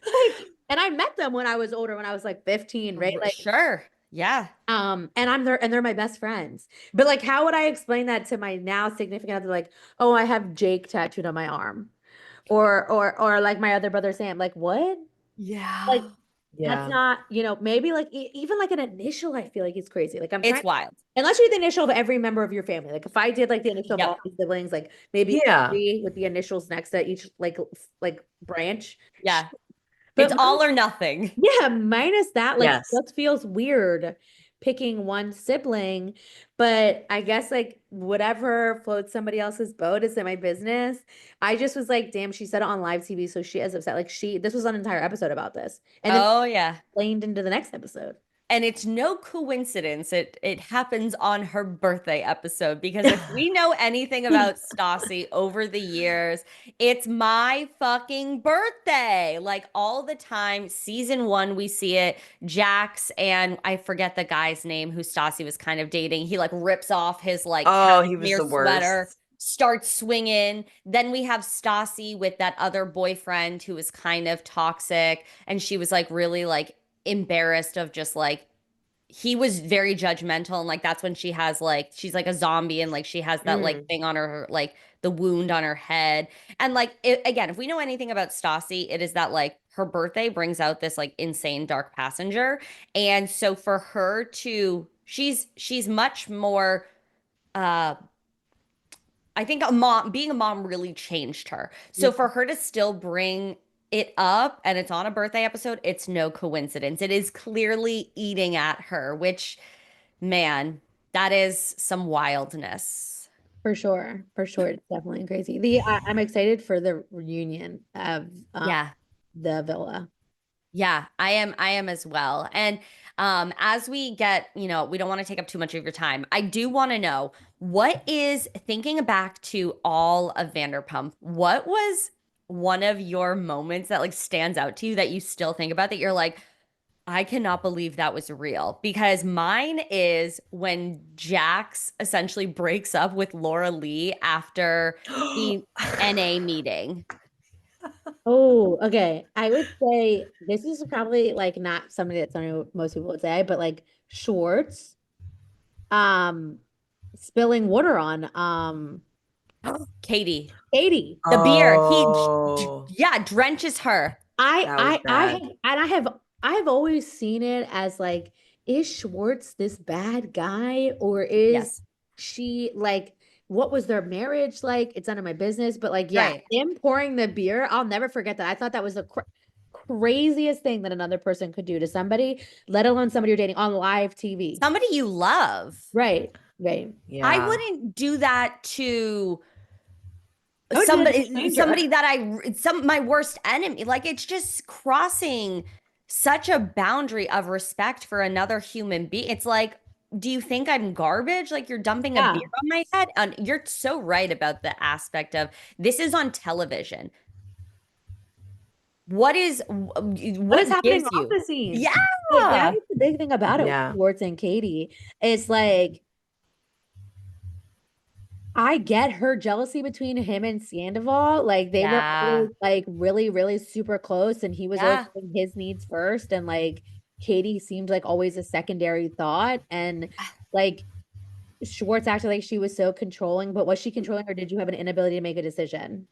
Like, and I met them when I was older, when I was like 15, right? Like, Sure. Yeah. and they're my best friends. But like, how would I explain that to my now significant other? Like, oh, I have Jake tattooed on my arm, or like my other brother Sam. Like, what? Like, Yeah. that's Yeah. not, maybe like even like an initial, I feel like it's crazy. Like I'm It's trying, wild. unless you're the initial of every member of your family. Like if I did like the initial of Yep. all my siblings, like maybe Yeah. three with the initials next to each like branch. Yeah. But It's all or nothing. yeah, minus that, like, Yes. just feels weird picking one sibling. But I guess, like, whatever floats somebody else's boat is in my business. I just was like, damn, she said it on live TV, so she is upset. Like, this was an entire episode about this. And then Oh yeah. explained into the next episode. And it's no coincidence it happens on her birthday episode, because if we know anything about Stassi over the years, it's my fucking birthday. Like all the time. Season 1, we see it. Jax, and I forget the guy's name who Stassi was kind of dating. He like rips off his like Oh, he was cashmere the sweater. worst. starts swinging. Then we have Stassi with that other boyfriend who was kind of toxic, and she was like really like embarrassed of just like he was very judgmental, and like that's when she has like she's like a zombie, and like she has that like Mm. thing on her like the wound on her head. And like again, if we know anything about Stassi, it is that like her birthday brings out this like insane dark passenger. And so for her to she's much more uh I think a mom, being a mom really changed her. So Yeah. for her to still bring it up and it's on a birthday episode, it's no coincidence. It is clearly eating at her, which, man, that is some wildness. For sure. For sure. It's definitely crazy. I'm excited for the reunion of Yeah. the villa. Yeah, I am as well. And as we get, you know, we don't want to take up too much of your time. I do want to know what is thinking back to all of Vanderpump, what was one of your moments that like stands out to you that you still think about that you're like, I cannot believe that was real? Because mine is when Jax essentially breaks up with Laura Lee after the NA meeting. Oh, okay. I would say this is probably like not something that most people would say, but like Schwartz, um, spilling water on Katie, Katie. the beer, Oh, yeah, drenches her. that was bad. I have always seen it as like, is Schwartz this bad guy, or is Yes. she like, what was their marriage like? It's none of my business. But like, yeah, Right. him pouring the beer, I'll never forget that. I thought that was the craziest thing that another person could do to somebody, let alone somebody you're dating on live TV. Somebody you love. Right, right. I Yeah. wouldn't do that to I would do that to a stranger. somebody that some my worst enemy. Like it's just crossing such a boundary of respect for another human being. It's like, do you think I'm garbage? Like you're dumping a beer Yeah, on my head? And you're so right about the aspect of this is on television. what is what happening gives off you? the scenes? Like that Yeah. is the big thing about it with Yeah. Schwartz and Katie. It's like I get her jealousy between him and Sandoval. Like they were Yeah. always like really, really super close, and he was always Yeah. putting his needs first. And like Katie seemed like always a secondary thought. And like Schwartz acted like she was so controlling, but was she controlling, or did you have an inability to make a decision?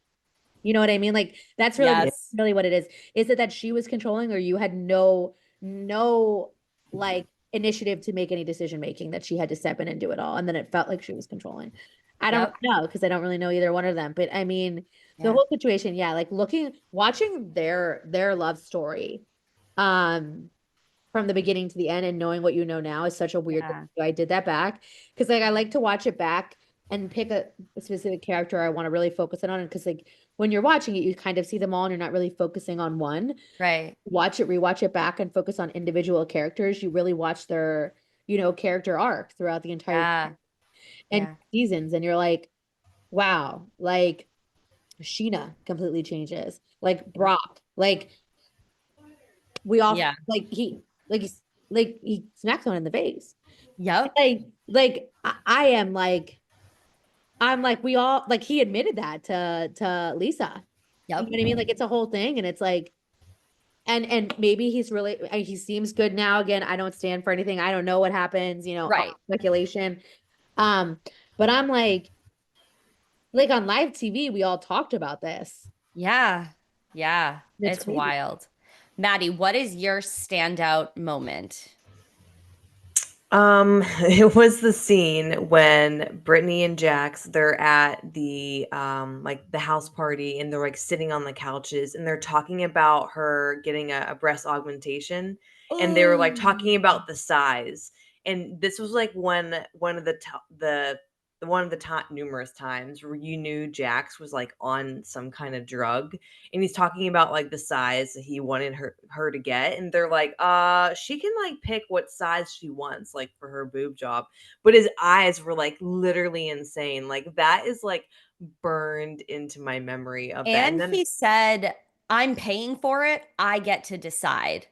You know what I mean? Like that's Yeah. Yes. really what it is. Is it that she was controlling, or you had no like initiative to make any decision making, that she had to step in and do it all, and then it felt like she was controlling? I don't Yep. know, because I don't really know either one of them. But I mean, the Yeah. whole situation, yeah, like watching their love story, um, from the beginning to the end and knowing what you know now is such a weird thing. Yeah. So I did that back because like I like to watch it back and pick a specific character I want to really focus in on. Because like when you're watching it, you kind of see them all and you're not really focusing on one. Right. Watch it, rewatch it back and focus on individual characters. You really watch their, character arc throughout the entire Yeah. and Yeah. seasons. And you're like, wow, like Sheena completely changes. Like Brock, like we all Yeah. like he smacks one in the face. Yep. I am like I'm like we all like he admitted that to Lisa. You know Yep. what I mean? Like it's a whole thing, and it's like and maybe he's really he seems good now. Again, I don't stand for anything. I don't know what happens. All Right. speculation. Um, but I'm like on live TV, we all talked about this. Yeah. Yeah. It's It's crazy. wild. Maddie, what is your standout moment? It was the scene when Brittany and Jax, they're at the like the house party, and they're like sitting on the couches, and they're talking about her getting a breast augmentation, and they were like talking Oh, about the size. And this was like one of the one of the time numerous times where you knew Jax was like on some kind of drug, and he's talking about like the size that he wanted her to get, and they're like she can like pick what size she wants like for her boob job. But his eyes were like literally insane. Like that is like burned into my memory of that. And and then he said, I'm paying for it. I get to decide.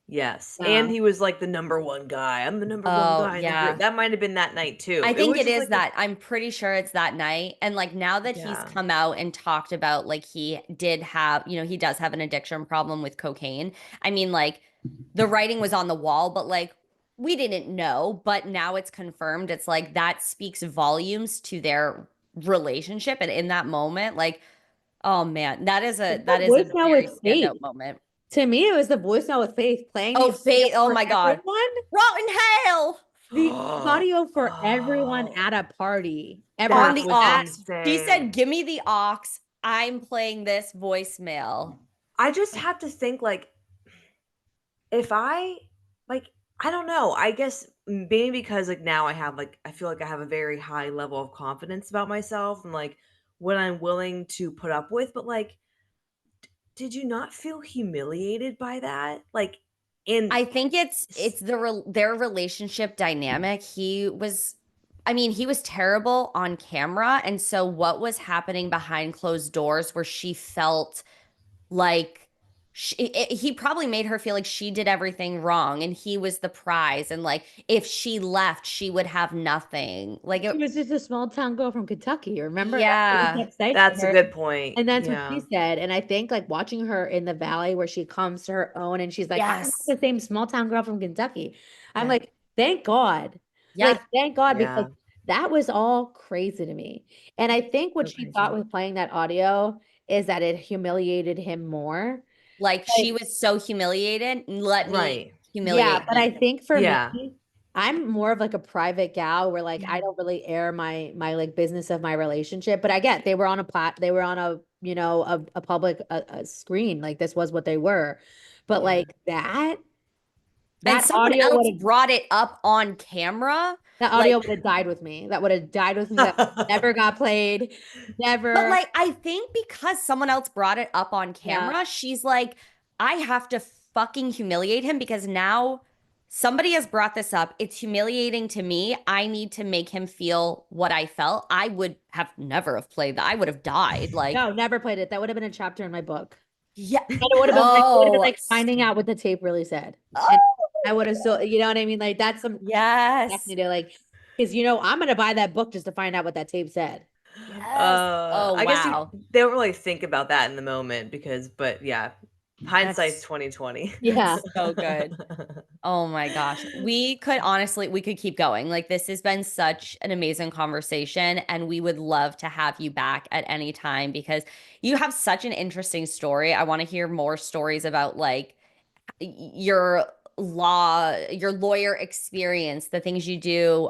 Yes, and he was like the number one guy. I'm the number one Oh, guy in the group. yeah. That might have been that night I too. It think was it just is like a that. I'm pretty sure it's that night. And like now that he's yeah. come out and talked about like he did have, he does have an addiction problem with cocaine. I mean, like the writing was on the wall, but like we didn't know, but now it's confirmed. It's like that speaks volumes to their relationship. And in that moment, like, oh man, that is a It's that the is a voicemail very with Faith. standout moment. To me, it was the voicemail with Faith playing Oh, the audio Fate. Oh for my God. everyone. Rotten hell The audio for everyone Oh, at a party. Everyone. on that the was That aux. She insane. said, "Give me the aux. I'm playing this voicemail." I just have to think like if I like I don't know. I guess maybe because like now I have like I feel like I have a very high level of confidence about myself and like what I'm willing to put up with, but like did you not feel humiliated by that? Like in I think s- it's their relationship dynamic. He was terrible on camera, and so what was happening behind closed doors where she felt like he probably made her feel like she did everything wrong and he was the prize and like if she left she would have nothing. Like she it, was just a small town girl from Kentucky. Remember that's what we yeah. kept saying to that's a her. good point. And that's what she Yeah. said. And I think like watching her in the valley where she comes to her own and she's like, I'm not Yes. the same small town girl from Kentucky. I'm Yeah. like, thank God. Yeah. Like, thank God, because Yeah. that was all crazy to me. And I think what So she thought crazy. with playing that audio is that it humiliated him more. Like Like, she was so humiliated. Let me Right. yeah, humiliate but I him. think for me, Yeah. I'm more of like a private gal where like I Yeah. don't really air my like business of my relationship. But I get they were on they were on a a public a screen, like this was what they were. But Yeah. like And that someone audio else brought it up on camera. Like, would have died with me. That would have died with me. That never got played. but Never. like, I think because someone else brought it up on Yeah. camera, she's like, I have to fucking humiliate him because now somebody has brought this up. It's humiliating to me. I need to make him feel what I felt. I would have never have played that. I would have died. Like, No, never played it. That would have been a chapter in my book. yeah. And it would have been like Oh, finding out what the tape really said. And oh, I would have still, you know what I mean? Like that's some yes. definitely to like because I'm gonna buy that book just to find out what that tape said. Yes. Oh, I guess you wow. they don't really think about that in the moment because but yeah, hindsight's That's 2020. Yeah. so good. Oh my gosh. We could keep going. Like this has been such an amazing conversation and we would love to have you back at any time because you have such an interesting story. I want to hear more stories about like your your lawyer experience, the things you do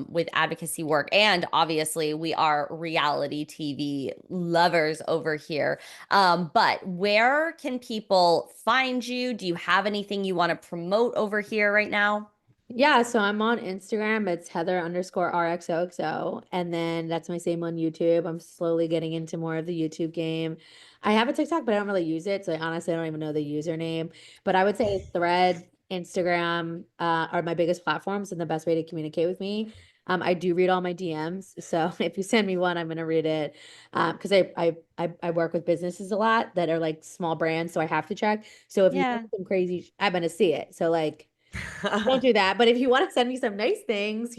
with advocacy work. And obviously, we are reality TV lovers over here. But where can people find you? Do you have anything you want to promote over here right now? Yeah, so I'm on Instagram. It's Heather_RXOXO. And then that's my same on YouTube. I'm slowly getting into more of the YouTube game. I have a TikTok, but I don't really use it. So honestly, I don't even know the username. But I would say Thread, Instagram, are my biggest platforms and the best way to communicate with me. I do read all my DMs. So if you send me one, I'm gonna read it. Because I work with businesses a lot that are like small brands, so I have to check. So if you send Yeah. me some crazy, I'm gonna see it. So like don't do that. But if you want to send me some nice things,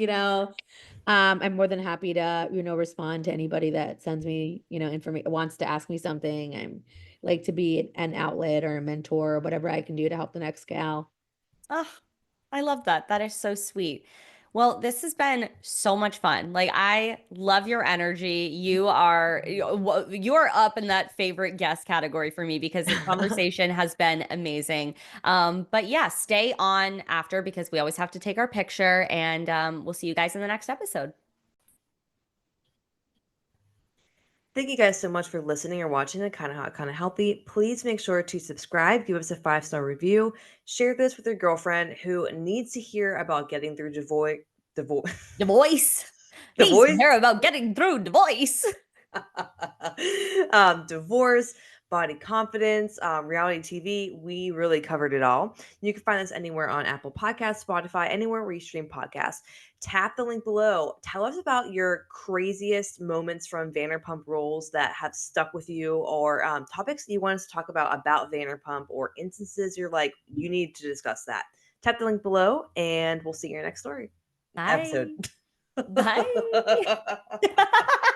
I'm more than happy to, respond to anybody that sends me, information, wants to ask me something. I'm like to be an outlet or a mentor or whatever I can do to help the next gal. Oh, I love that. That is so sweet. Well, this has been so much fun. Like I love your energy. You are up in that favorite guest category for me because the conversation has been amazing. But yeah, stay on after because we always have to take our picture and we'll see you guys in the next episode. Thank you guys so much for listening or watching it. Kind of hot, kind of healthy. Please make sure to subscribe, give us a 5-star review, share this with your girlfriend who needs to hear about getting through divorce, The voice. Needs to divorce, hear about getting through the voice. divorce, body confidence, reality TV. We really covered it all. You can find us anywhere on Apple Podcasts, Spotify, anywhere where you stream podcasts. Tap the link below. Tell us about your craziest moments from Vanderpump Rules that have stuck with you, or topics you want us to talk about Vanderpump, or instances you're like, you need to discuss that. Tap the link below, and we'll see you in your next story episode. Bye. Bye.